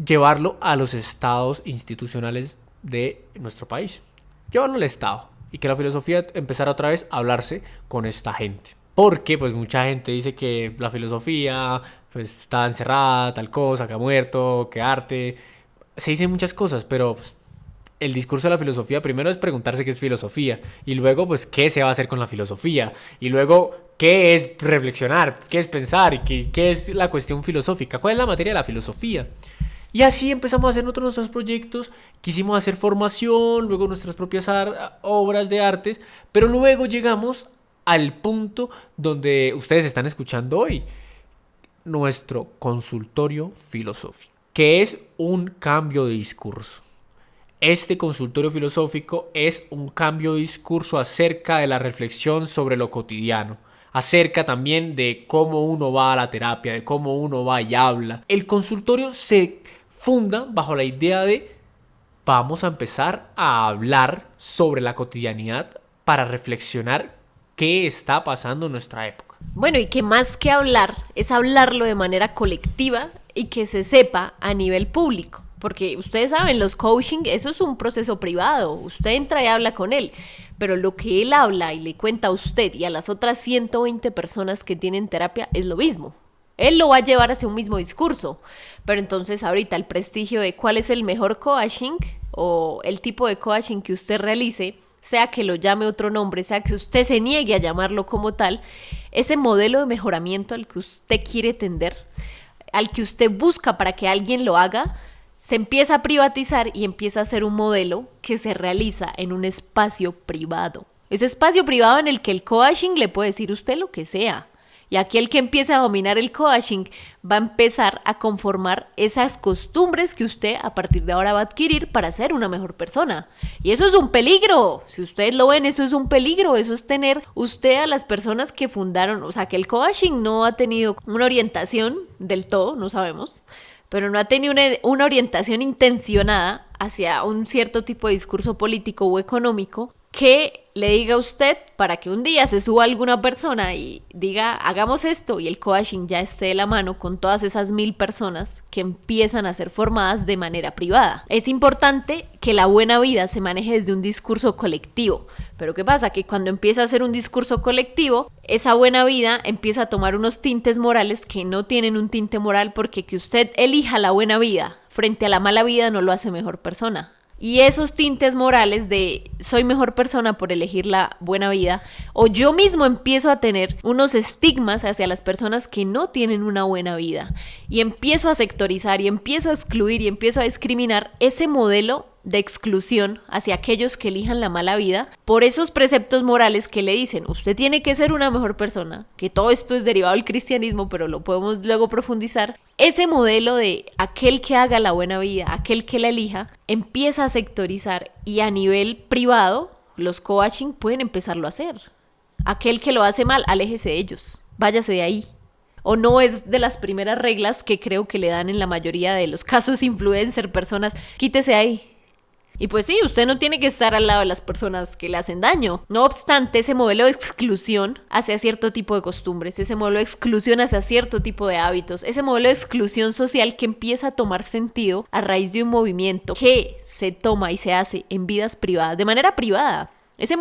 Llevarlo a los estados institucionales de nuestro país. Llevarlo al estado y que la filosofía empezara otra vez a hablarse con esta gente. Porque pues mucha gente dice que la filosofía pues está encerrada, tal cosa, que ha muerto, que arte. Se dicen muchas cosas, pero pues, el discurso de la filosofía primero es preguntarse qué es filosofía y luego pues qué se va a hacer con la filosofía y luego qué es reflexionar, qué es pensar y qué es la cuestión filosófica, cuál es la materia de la filosofía. Y así empezamos a hacer nuestros proyectos, quisimos hacer formación, luego nuestras propias obras de artes, pero luego llegamos al punto donde ustedes están escuchando hoy, nuestro consultorio filosófico, que es un cambio de discurso. Este consultorio filosófico es un cambio de discurso acerca de la reflexión sobre lo cotidiano, acerca también de cómo uno va a la terapia, de cómo uno va y habla. El consultorio se funda bajo la idea de vamos a empezar a hablar sobre la cotidianidad para reflexionar qué está pasando en nuestra época. Bueno, y que más que hablar, es hablarlo de manera colectiva y que se sepa a nivel público. Porque ustedes saben, los coaching, eso es un proceso privado. Usted entra y habla con él. Pero lo que él habla y le cuenta a usted y a las otras 120 personas que tienen terapia es lo mismo. Él lo va a llevar hacia un mismo discurso. Pero entonces ahorita el prestigio de cuál es el mejor coaching o el tipo de coaching que usted realice, sea que lo llame otro nombre, sea que usted se niegue a llamarlo como tal, ese modelo de mejoramiento al que usted quiere tender, al que usted busca para que alguien lo haga, se empieza a privatizar y empieza a ser un modelo que se realiza en un espacio privado. Ese espacio privado en el que el coaching le puede decir a usted lo que sea. Y aquí el que empiece a dominar el coaching va a empezar a conformar esas costumbres que usted a partir de ahora va a adquirir para ser una mejor persona. Y eso es un peligro. Si ustedes lo ven, eso es un peligro. Eso es tener usted a las personas que fundaron, o sea, que el coaching no ha tenido una orientación del todo, no sabemos, pero no ha tenido una orientación intencionada hacia un cierto tipo de discurso político o económico que le diga a usted para que un día se suba alguna persona y diga hagamos esto y el coaching ya esté de la mano con todas esas 1000 personas que empiezan a ser formadas de manera privada. Es importante que la buena vida se maneje desde un discurso colectivo, pero ¿qué pasa? Que cuando empieza a ser un discurso colectivo, esa buena vida empieza a tomar unos tintes morales que no tienen un tinte moral, porque que usted elija la buena vida frente a la mala vida no lo hace mejor persona. Y esos tintes morales de soy mejor persona por elegir la buena vida, o yo mismo empiezo a tener unos estigmas hacia las personas que no tienen una buena vida y empiezo a sectorizar y empiezo a excluir y empiezo a discriminar, ese modelo de exclusión hacia aquellos que elijan la mala vida por esos preceptos morales que le dicen usted tiene que ser una mejor persona, que todo esto es derivado del cristianismo, pero lo podemos luego profundizar. Ese modelo de aquel que haga la buena vida, aquel que la elija, empieza a sectorizar y a nivel privado los coaching pueden empezarlo a hacer. Aquel que lo hace mal, aléjese de ellos, váyase de ahí. O no es de las primeras reglas que creo que le dan en la mayoría de los casos influencer, personas, quítese ahí. Y pues sí, usted no tiene que estar al lado de las personas que le hacen daño. No obstante, ese modelo de exclusión hacia cierto tipo de costumbres, ese modelo de exclusión hacia cierto tipo de hábitos, ese modelo de exclusión social que empieza a tomar sentido a raíz de un movimiento que se toma y se hace en vidas privadas, de manera privada. Ese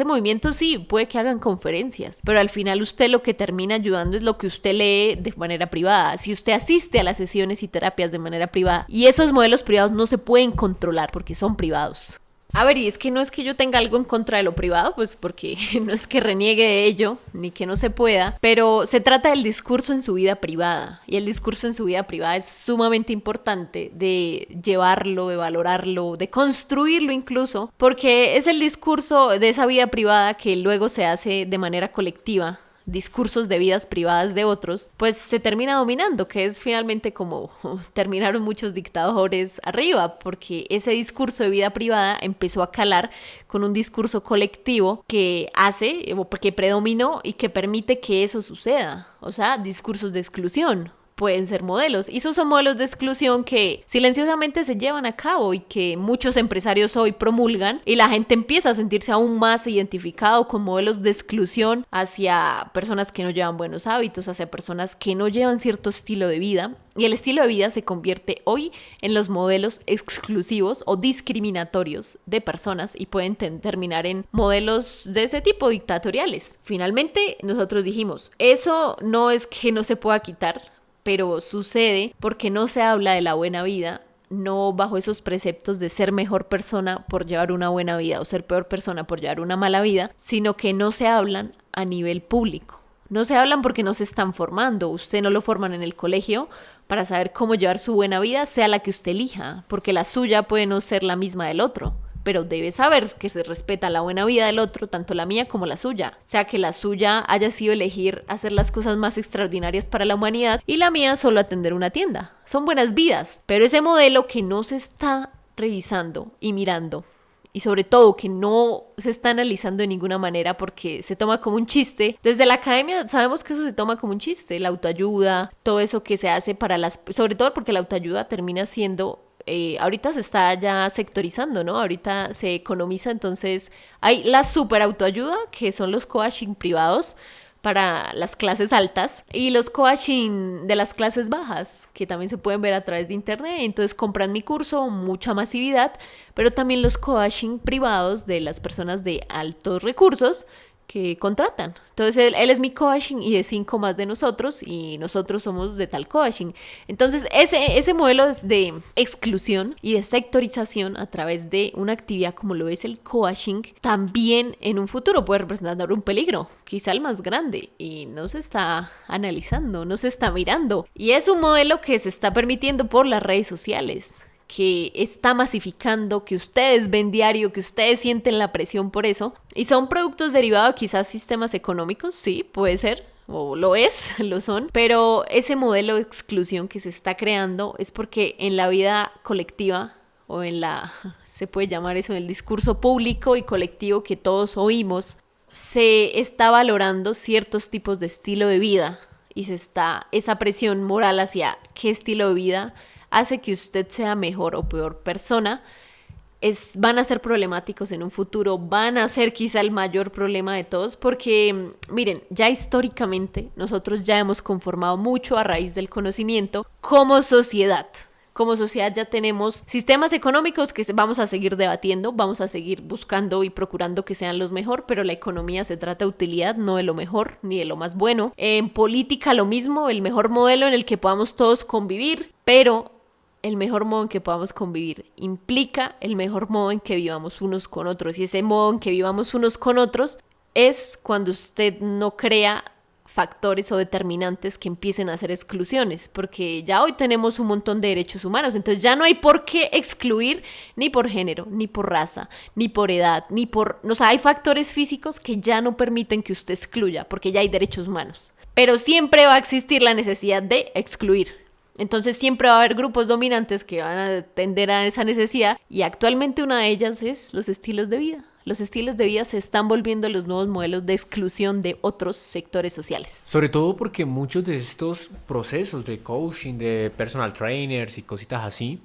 movimiento sí, puede que hagan conferencias, pero al final usted lo que termina ayudando es lo que usted lee de manera privada. Si usted asiste a las sesiones y terapias de manera privada, y esos modelos privados no se pueden controlar porque son privados. A ver, y es que no es que yo tenga algo en contra de lo privado, pues porque no es que reniegue de ello, ni que no se pueda, pero se trata del discurso en su vida privada. Y el discurso en su vida privada es sumamente importante de llevarlo, de valorarlo, de construirlo incluso, porque es el discurso de esa vida privada que luego se hace de manera colectiva. Discursos de vidas privadas de otros, pues se termina dominando, que es finalmente como terminaron muchos dictadores arriba, porque ese discurso de vida privada empezó a calar con un discurso colectivo que hace, o que predominó y que permite que eso suceda, o sea, discursos de exclusión. Pueden ser modelos, y esos son modelos de exclusión que silenciosamente se llevan a cabo y que muchos empresarios hoy promulgan, y la gente empieza a sentirse aún más identificado con modelos de exclusión hacia personas que no llevan buenos hábitos, hacia personas que no llevan cierto estilo de vida, y el estilo de vida se convierte hoy en los modelos exclusivos o discriminatorios de personas y pueden terminar en modelos de ese tipo dictatoriales. Finalmente nosotros dijimos, eso no es que no se pueda quitar, pero sucede porque no se habla de la buena vida, no bajo esos preceptos de ser mejor persona por llevar una buena vida o ser peor persona por llevar una mala vida, sino que no se hablan a nivel público. No se hablan porque no se están formando, usted no lo forman en el colegio para saber cómo llevar su buena vida, sea la que usted elija, porque la suya puede no ser la misma del otro. Pero debe saber que se respeta la buena vida del otro, tanto la mía como la suya. O sea, que la suya haya sido elegir hacer las cosas más extraordinarias para la humanidad y la mía solo atender una tienda. Son buenas vidas, pero ese modelo que no se está revisando y mirando, y sobre todo que no se está analizando de ninguna manera porque se toma como un chiste. Desde la academia sabemos que eso se toma como un chiste, la autoayuda, todo eso que se hace para sobre todo porque la autoayuda termina siendo... ahorita se está ya sectorizando, ¿no? Ahorita se economiza, entonces hay la super autoayuda, que son los coaching privados para las clases altas, y los coaching de las clases bajas, que también se pueden ver a través de internet. Entonces compran mi curso, mucha masividad, pero también los coaching privados de las personas de altos recursos que contratan. Entonces él es mi coaching y de 5 más de nosotros, y nosotros somos de tal coaching. Entonces ese modelo es de exclusión y de sectorización a través de una actividad como lo es el coaching, también en un futuro puede representar un peligro, quizá el más grande, y no se está analizando, no se está mirando, y es un modelo que se está permitiendo por las redes sociales, que está masificando, que ustedes ven diario, que ustedes sienten la presión por eso, y son productos derivados quizás sistemas económicos, sí, puede ser, o lo es, lo son, pero ese modelo de exclusión que se está creando es porque en la vida colectiva, o se puede llamar eso, en el discurso público y colectivo que todos oímos, se está valorando ciertos tipos de estilo de vida, y esa presión moral hacia qué estilo de vida hace que usted sea mejor o peor persona, van a ser problemáticos en un futuro, van a ser quizá el mayor problema de todos, porque miren, ya históricamente nosotros ya hemos conformado mucho a raíz del conocimiento como sociedad. Como sociedad ya tenemos sistemas económicos que vamos a seguir debatiendo, vamos a seguir buscando y procurando que sean los mejor, pero la economía se trata de utilidad, no de lo mejor ni de lo más bueno. En política lo mismo, el mejor modelo en el que podamos todos convivir, pero el mejor modo en que podamos convivir implica el mejor modo en que vivamos unos con otros, y ese modo en que vivamos unos con otros es cuando usted no crea factores o determinantes que empiecen a hacer exclusiones, porque ya hoy tenemos un montón de derechos humanos, entonces ya no hay por qué excluir ni por género, ni por raza, ni por edad, o sea, hay factores físicos que ya no permiten que usted excluya, porque ya hay derechos humanos, pero siempre va a existir la necesidad de excluir. Entonces siempre va a haber grupos dominantes que van a atender a esa necesidad, y actualmente una de ellas es los estilos de vida. Los estilos de vida se están volviendo los nuevos modelos de exclusión de otros sectores sociales. Sobre todo porque muchos de estos procesos de coaching, de personal trainers y cositas así,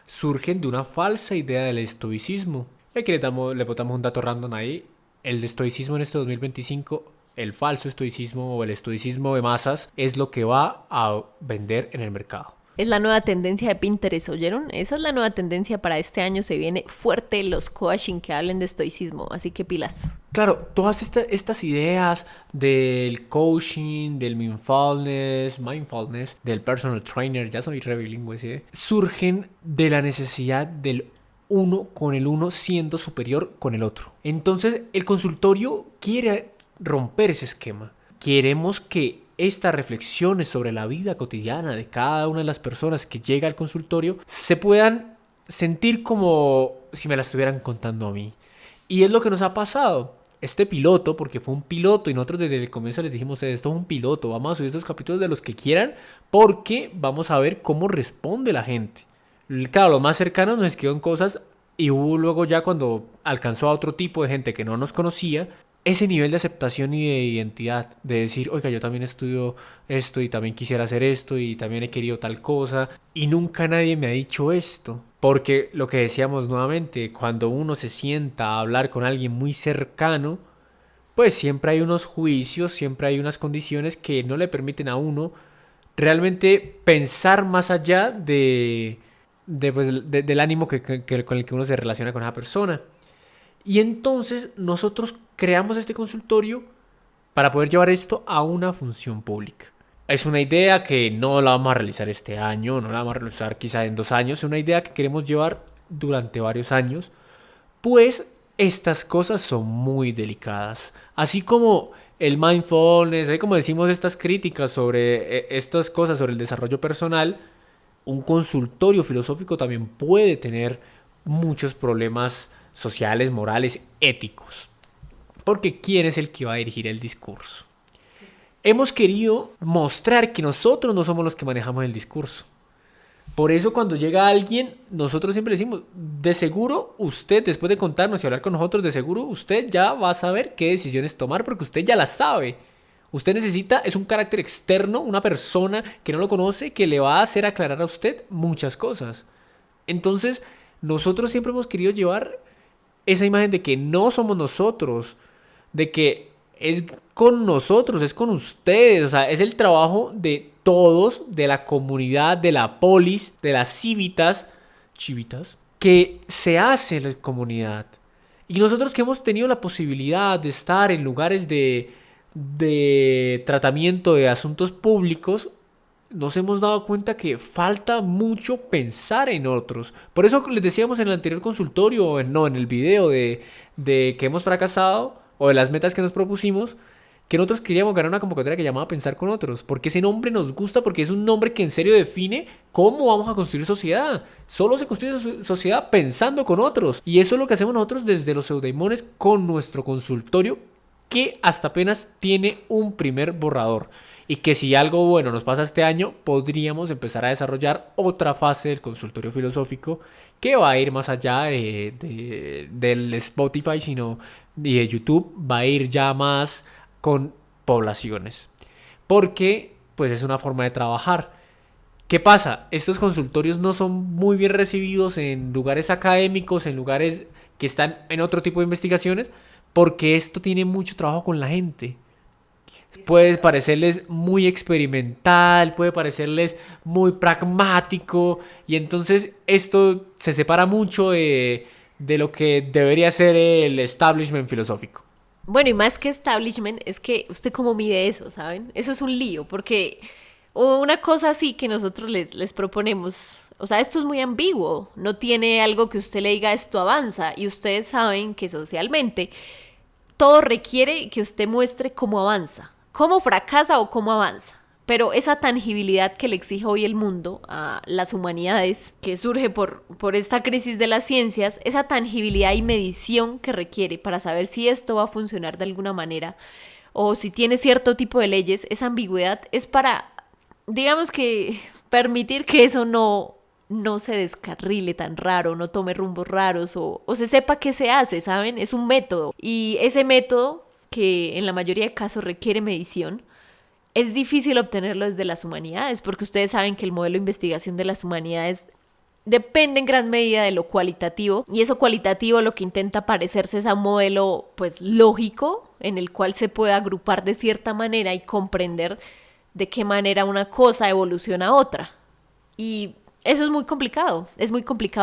surgen de una falsa idea del estoicismo. Y aquí le botamos un dato random ahí. El estoicismo en este 2025, el falso estoicismo o el estoicismo de masas, es lo que va a vender en el mercado. Es la nueva tendencia de Pinterest, ¿oyeron? Esa es la nueva tendencia para este año. Se viene fuerte los coaching que hablen de estoicismo, así que pilas. Claro, todas estas ideas del coaching, del mindfulness, del personal trainer, ya soy re bilingüe, ¿sí? Surgen de la necesidad del uno con el uno siendo superior con el otro. Entonces el consultorio quiere romper ese esquema. Queremos que estas reflexiones sobre la vida cotidiana de cada una de las personas que llega al consultorio se puedan sentir como si me la estuvieran contando a mí. Y es lo que nos ha pasado. Este piloto, porque fue un piloto y nosotros desde el comienzo les dijimos, esto es un piloto, vamos a subir estos capítulos de los que quieran porque vamos a ver cómo responde la gente. Claro, los más cercanos nos escribieron cosas y hubo luego ya cuando alcanzó a otro tipo de gente que no nos conocía, ese nivel de aceptación y de identidad, de decir, oiga, yo también estudio esto y también quisiera hacer esto y también he querido tal cosa y nunca nadie me ha dicho esto. Porque lo que decíamos nuevamente, cuando uno se sienta a hablar con alguien muy cercano, pues siempre hay unos juicios, siempre hay unas condiciones que no le permiten a uno realmente pensar más allá del ánimo con el que uno se relaciona con esa persona. Y entonces nosotros creamos este consultorio para poder llevar esto a una función pública. Es una idea que no la vamos a realizar este año, no la vamos a realizar quizá en 2 años. Es una idea que queremos llevar durante varios años, pues estas cosas son muy delicadas. Así como el mindfulness, así como decimos estas críticas sobre estas cosas, sobre el desarrollo personal, un consultorio filosófico también puede tener muchos problemas sociales, morales, éticos. Porque ¿quién es el que va a dirigir el discurso? Hemos querido mostrar que nosotros no somos los que manejamos el discurso. Por eso cuando llega alguien, nosotros siempre decimos, de seguro usted, después de contarnos y hablar con nosotros, de seguro usted ya va a saber qué decisiones tomar porque usted ya las sabe. Usted necesita, es un carácter externo, una persona que no lo conoce, que le va a hacer aclarar a usted muchas cosas. Entonces, nosotros siempre hemos querido llevar esa imagen de que no somos nosotros, de que es con nosotros, es con ustedes, o sea, es el trabajo de todos, de la comunidad, de la polis, de las chivitas, que se hace en la comunidad. Y nosotros que hemos tenido la posibilidad de estar en lugares de tratamiento de asuntos públicos, nos hemos dado cuenta que falta mucho pensar en otros. Por eso les decíamos en el anterior consultorio, en el video de que hemos fracasado, o de las metas que nos propusimos, que nosotros queríamos ganar una convocatoria que llamaba Pensar con Otros, porque ese nombre nos gusta, porque es un nombre que en serio define cómo vamos a construir sociedad. Solo se construye sociedad pensando con otros, y eso es lo que hacemos nosotros desde los Eudaimones con nuestro consultorio, que hasta apenas tiene un primer borrador, y que si algo bueno nos pasa este año, podríamos empezar a desarrollar otra fase del consultorio filosófico que va a ir más allá del Spotify, sino de YouTube, va a ir ya más con poblaciones, porque pues es una forma de trabajar. ¿Qué pasa? Estos consultorios no son muy bien recibidos en lugares académicos, en lugares que están en otro tipo de investigaciones, porque esto tiene mucho trabajo con la gente. Puede parecerles muy experimental, puede parecerles muy pragmático, y entonces esto se separa mucho de lo que debería ser el establishment filosófico. Bueno, y más que establishment, es que usted cómo mide eso, ¿saben? Eso es un lío, porque una cosa así que nosotros les proponemos, o sea, esto es muy ambiguo, no tiene algo que usted le diga esto avanza, y ustedes saben que socialmente todo requiere que usted muestre cómo avanza, cómo fracasa o cómo avanza. Pero esa tangibilidad que le exige hoy el mundo a las humanidades, que surge por esta crisis de las ciencias, esa tangibilidad y medición que requiere para saber si esto va a funcionar de alguna manera o si tiene cierto tipo de leyes, esa ambigüedad es para, digamos que, permitir que eso no se descarrile tan raro, no tome rumbos raros o se sepa qué se hace, ¿saben? Es un método, y ese método, que en la mayoría de casos requiere medición, es difícil obtenerlo desde las humanidades, porque ustedes saben que el modelo de investigación de las humanidades depende en gran medida de lo cualitativo, y eso cualitativo lo que intenta parecerse es a un modelo pues lógico, en el cual se puede agrupar de cierta manera y comprender de qué manera una cosa evoluciona a otra. Y eso es muy complicado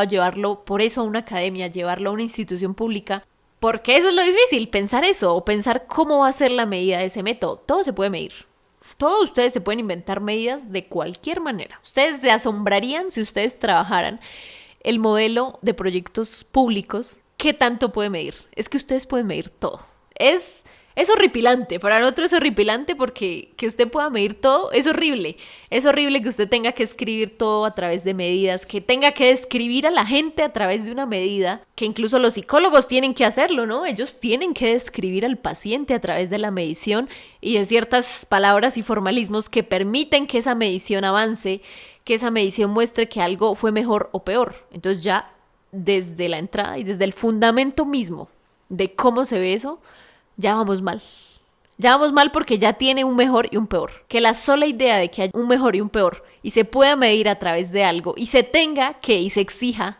llevarlo por eso a una academia, llevarlo a una institución pública, porque eso es lo difícil, pensar eso, o pensar cómo va a ser la medida de ese método. Todo se puede medir. Todos ustedes se pueden inventar medidas de cualquier manera. Ustedes se asombrarían si ustedes trabajaran el modelo de proyectos públicos, ¿qué tanto puede medir? Es que ustedes pueden medir todo. Es horripilante, para nosotros es horripilante porque que usted pueda medir todo es horrible. Es horrible que usted tenga que escribir todo a través de medidas, que tenga que describir a la gente a través de una medida, que incluso los psicólogos tienen que hacerlo, ¿no? Ellos tienen que describir al paciente a través de la medición y de ciertas palabras y formalismos que permiten que esa medición avance, que esa medición muestre que algo fue mejor o peor. Entonces ya desde la entrada y desde el fundamento mismo de cómo se ve eso, ya vamos mal. Ya vamos mal porque ya tiene un mejor y un peor. Que la sola idea de que hay un mejor y un peor y se pueda medir a través de algo y se tenga que y se exija,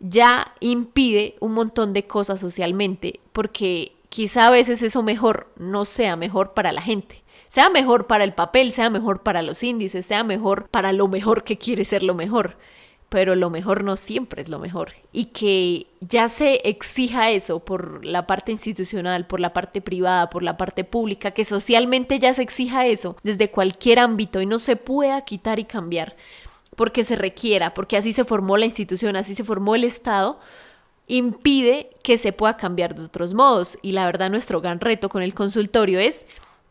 ya impide un montón de cosas socialmente, porque quizá a veces eso mejor no sea mejor para la gente. Sea mejor para el papel, sea mejor para los índices, sea mejor para lo mejor que quiere ser lo mejor. Pero lo mejor no siempre es lo mejor. Y que ya se exija eso por la parte institucional, por la parte privada, por la parte pública, que socialmente ya se exija eso desde cualquier ámbito y no se pueda quitar y cambiar porque se requiera, porque así se formó la institución, así se formó el Estado, impide que se pueda cambiar de otros modos. Y la verdad, nuestro gran reto con el consultorio es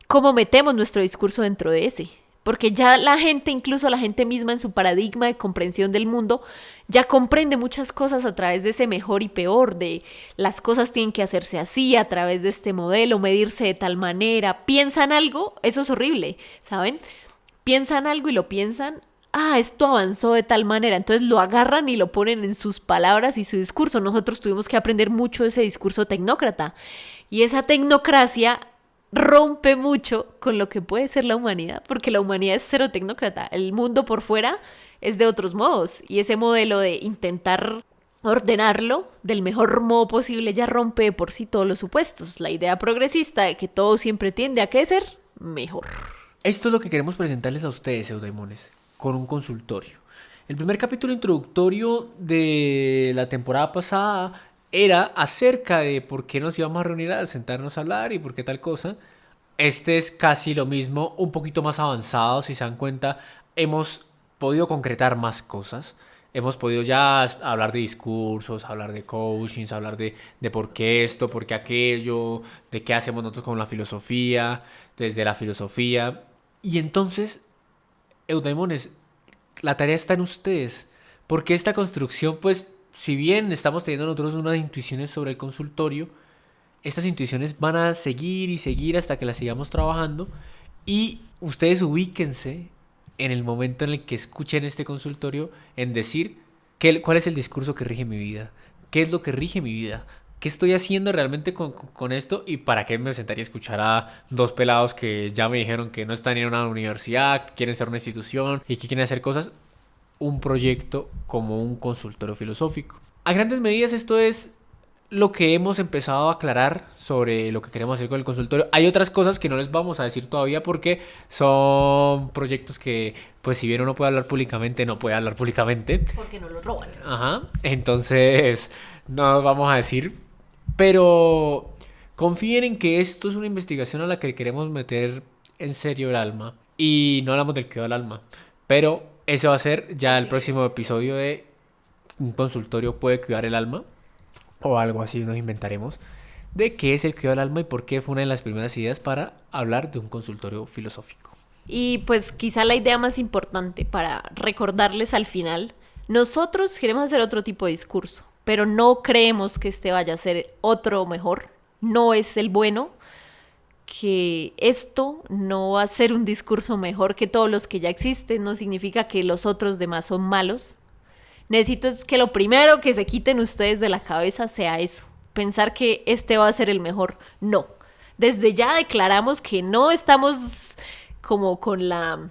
cómo metemos nuestro discurso dentro de ese. Porque ya la gente, incluso la gente misma en su paradigma de comprensión del mundo, ya comprende muchas cosas a través de ese mejor y peor, de las cosas tienen que hacerse así, a través de este modelo, medirse de tal manera. Piensan algo, eso es horrible, ¿saben? Piensan algo y lo piensan, esto avanzó de tal manera, entonces lo agarran y lo ponen en sus palabras y su discurso. Nosotros tuvimos que aprender mucho ese discurso tecnócrata y esa tecnocracia rompe mucho con lo que puede ser la humanidad, porque la humanidad es cero tecnócrata, el mundo por fuera es de otros modos y ese modelo de intentar ordenarlo del mejor modo posible ya rompe por sí todos los supuestos, la idea progresista de que todo siempre tiende a qué ser mejor. Esto es lo que queremos presentarles a ustedes, eudaimones, con un consultorio. El primer capítulo introductorio de la temporada pasada era acerca de por qué nos íbamos a reunir a sentarnos a hablar y por qué tal cosa. Este es casi lo mismo, un poquito más avanzado, si se dan cuenta. Hemos podido concretar más cosas. Hemos podido ya hablar de discursos, hablar de coachings, hablar de por qué esto, por qué aquello, de qué hacemos nosotros con la filosofía, desde la filosofía. Y entonces, eudaimones, la tarea está en ustedes, porque esta construcción, pues, si bien estamos teniendo nosotros unas intuiciones sobre el consultorio, estas intuiciones van a seguir y seguir hasta que las sigamos trabajando y ustedes ubíquense en el momento en el que escuchen este consultorio en decir cuál es el discurso que rige mi vida, qué es lo que rige mi vida, qué estoy haciendo realmente con esto y para qué me sentaría a escuchar a dos pelados que ya me dijeron que no están en una universidad, que quieren ser una institución y que quieren hacer cosas. Un proyecto como un consultorio filosófico. A grandes medidas esto es lo que hemos empezado a aclarar sobre lo que queremos hacer con el consultorio. Hay otras cosas que no les vamos a decir todavía porque son proyectos que, pues si bien uno puede hablar públicamente, no puede hablar públicamente. Porque no lo roban. Ajá, entonces no lo vamos a decir. Pero confíen en que esto es una investigación a la que queremos meter en serio el alma. Y no hablamos del cuidado del alma, pero ese va a ser ya el próximo episodio de un consultorio puede cuidar el alma o algo así nos inventaremos de qué es el cuidado del alma y por qué fue una de las primeras ideas para hablar de un consultorio filosófico. Y pues quizá la idea más importante para recordarles al final, nosotros queremos hacer otro tipo de discurso, pero no creemos que este vaya a ser otro mejor, no es el bueno, que esto no va a ser un discurso mejor que todos los que ya existen, no significa que los otros demás son malos. Necesito es que lo primero que se quiten ustedes de la cabeza sea eso, pensar que este va a ser el mejor. No, desde ya declaramos que no estamos como con la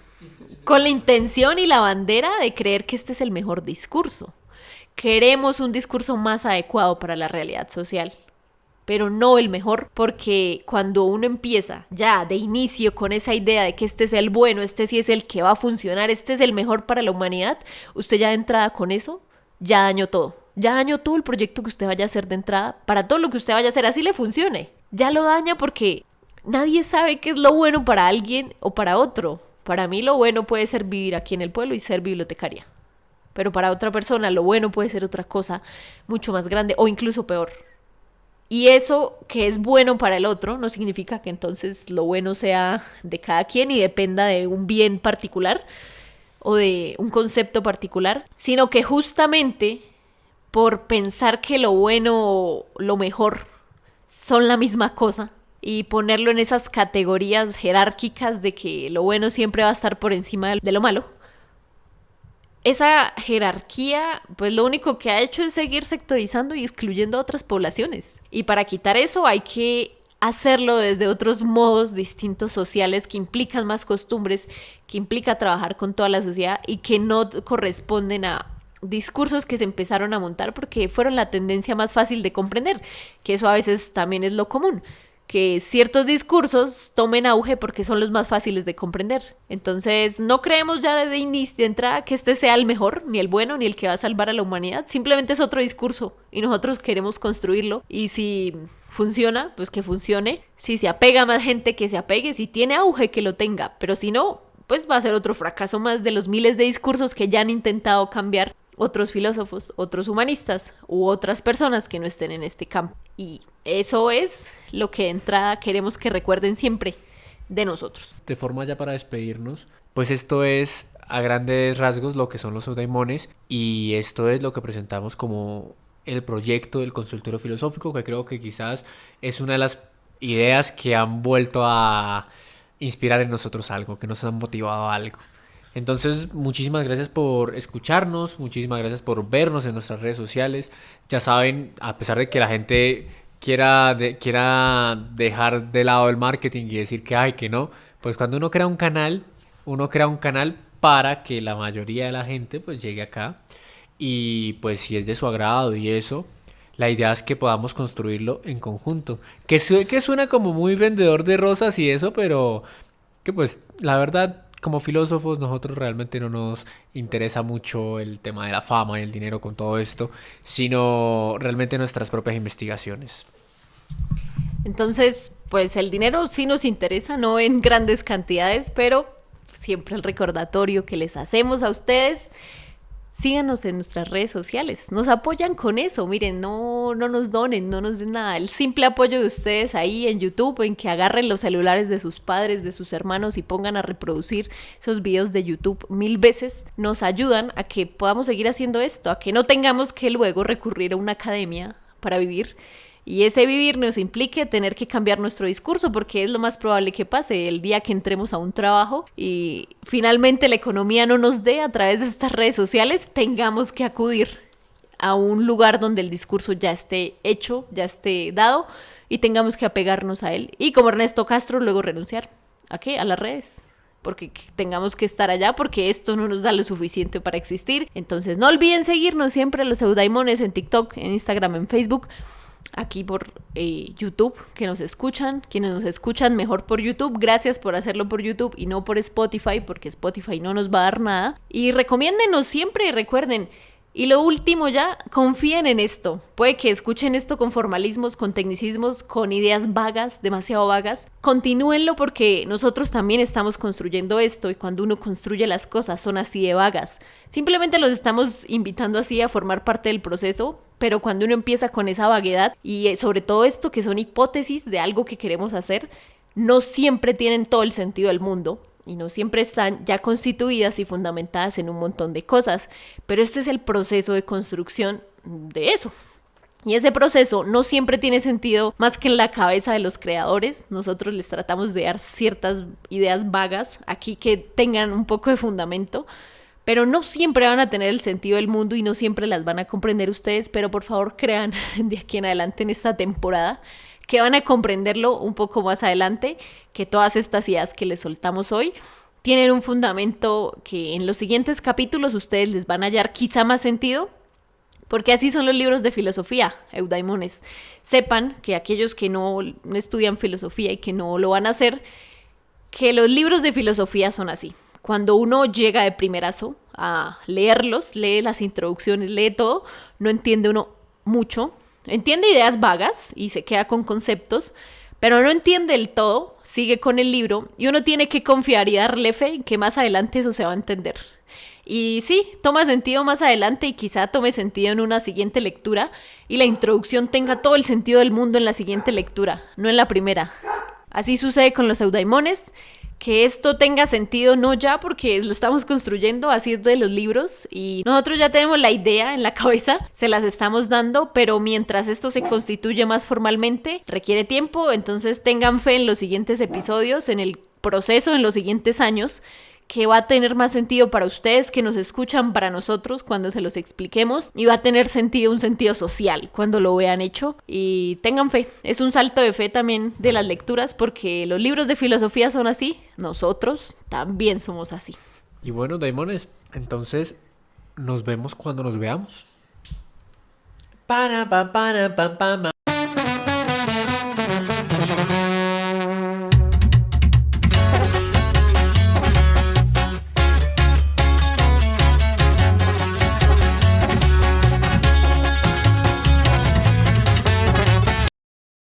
intención y la bandera de creer que este es el mejor discurso. Queremos un discurso más adecuado para la realidad social, pero no el mejor, porque cuando uno empieza ya de inicio con esa idea de que este es el bueno, este sí es el que va a funcionar, este es el mejor para la humanidad, usted ya de entrada con eso, ya dañó todo. Ya dañó todo el proyecto que usted vaya a hacer de entrada, para todo lo que usted vaya a hacer, así le funcione. Ya lo daña porque nadie sabe qué es lo bueno para alguien o para otro. Para mí lo bueno puede ser vivir aquí en el pueblo y ser bibliotecaria. pero para otra persona lo bueno puede ser otra cosa mucho más grande o incluso peor. Y eso que es bueno para el otro no significa que entonces lo bueno sea de cada quien y dependa de un bien particular o de un concepto particular, sino que justamente por pensar que lo bueno o lo mejor son la misma cosa y ponerlo en esas categorías jerárquicas de que lo bueno siempre va a estar por encima de lo malo, esa jerarquía, pues lo único que ha hecho es seguir sectorizando y excluyendo a otras poblaciones. Y para quitar eso hay que hacerlo desde otros modos distintos sociales que implican más costumbres, que implica trabajar con toda la sociedad y que no corresponden a discursos que se empezaron a montar porque fueron la tendencia más fácil de comprender, que eso a veces también es lo común. Que ciertos discursos tomen auge porque son los más fáciles de comprender. Entonces, no creemos ya de inicio, de entrada, que este sea el mejor, ni el bueno, ni el que va a salvar a la humanidad. Simplemente es otro discurso y nosotros queremos construirlo. Y si funciona, pues que funcione. Si se apega a más gente, que se apegue. Si tiene auge, que lo tenga. Pero si no, pues va a ser otro fracaso más de los miles de discursos que ya han intentado cambiar otros filósofos, otros humanistas u otras personas que no estén en este campo. Y eso es lo que de entrada queremos que recuerden siempre de nosotros. De forma ya para despedirnos, pues esto es a grandes rasgos lo que son los eudaimones y esto es lo que presentamos como el proyecto del consultorio filosófico, que creo que quizás es una de las ideas que han vuelto a inspirar en nosotros algo, que nos han motivado a algo. Entonces, muchísimas gracias por escucharnos, muchísimas gracias por vernos en nuestras redes sociales. Ya saben, a pesar de que la gente quiera dejar de lado el marketing y decir que hay, que no, pues cuando uno crea un canal para que la mayoría de la gente pues llegue acá y pues si es de su agrado y eso, la idea es que podamos construirlo en conjunto. Que suena como muy vendedor de rosas y eso, pero que pues la verdad, como filósofos, nosotros realmente no nos interesa mucho el tema de la fama y el dinero con todo esto, sino realmente nuestras propias investigaciones. Entonces, pues el dinero sí nos interesa, no en grandes cantidades, pero siempre el recordatorio que les hacemos a ustedes. Síganos en nuestras redes sociales, nos apoyan con eso, miren, no nos donen, no nos den nada, el simple apoyo de ustedes ahí en YouTube, en que agarren los celulares de sus padres, de sus hermanos y pongan a reproducir esos videos de YouTube 1000 veces, nos ayudan a que podamos seguir haciendo esto, a que no tengamos que luego recurrir a una academia para vivir. Y ese vivir nos implique tener que cambiar nuestro discurso porque es lo más probable que pase el día que entremos a un trabajo y finalmente la economía no nos dé a través de estas redes sociales, tengamos que acudir a un lugar donde el discurso ya esté hecho, ya esté dado y tengamos que apegarnos a él. Y como Ernesto Castro, luego renunciar. ¿A qué? A las redes. Porque tengamos que estar allá porque esto no nos da lo suficiente para existir. Entonces no olviden seguirnos siempre a los eudaimones en TikTok, en Instagram, en Facebook. Aquí por YouTube, que nos escuchan, quienes nos escuchan mejor por YouTube, gracias por hacerlo por YouTube y no por Spotify, porque Spotify no nos va a dar nada. Y recomiéndenos siempre y recuerden, y lo último ya, confíen en esto. Puede que escuchen esto con formalismos, con tecnicismos, con ideas vagas, demasiado vagas. Continúenlo porque nosotros también estamos construyendo esto y cuando uno construye las cosas son así de vagas. Simplemente los estamos invitando así a formar parte del proceso, pero cuando uno empieza con esa vaguedad y sobre todo esto que son hipótesis de algo que queremos hacer, no siempre tienen todo el sentido del mundo. Y no siempre están ya constituidas y fundamentadas en un montón de cosas, pero este es el proceso de construcción de eso. Y ese proceso no siempre tiene sentido más que en la cabeza de los creadores. Nosotros les tratamos de dar ciertas ideas vagas aquí que tengan un poco de fundamento, pero no siempre van a tener el sentido del mundo y no siempre las van a comprender ustedes, pero por favor crean de aquí en adelante en esta temporada que van a comprenderlo un poco más adelante, que todas estas ideas que les soltamos hoy tienen un fundamento que en los siguientes capítulos ustedes les van a hallar quizá más sentido, porque así son los libros de filosofía, eudaimones. Sepan que aquellos que no estudian filosofía y que no lo van a hacer, que los libros de filosofía son así. Cuando uno llega de primerazo a leerlos, lee las introducciones, lee todo, no entiende uno mucho. Entiende ideas vagas y se queda con conceptos, pero no entiende el todo, sigue con el libro y uno tiene que confiar y darle fe en que más adelante eso se va a entender. Y sí, toma sentido más adelante y quizá tome sentido en una siguiente lectura y la introducción tenga todo el sentido del mundo en la siguiente lectura, no en la primera. Así sucede con los eudaimones, que esto tenga sentido no ya porque lo estamos construyendo, así es de los libros y nosotros ya tenemos la idea en la cabeza, se las estamos dando, pero mientras esto se constituye más formalmente requiere tiempo, entonces tengan fe en los siguientes episodios, en el proceso, en los siguientes años, que va a tener más sentido para ustedes que nos escuchan, para nosotros cuando se los expliquemos, y va a tener sentido, un sentido social cuando lo vean hecho, y tengan fe, es un salto de fe también de las lecturas porque los libros de filosofía son así, nosotros también somos así. Y bueno, Daimones, entonces nos vemos cuando nos veamos. Para, pa, para, pa, pa, ma.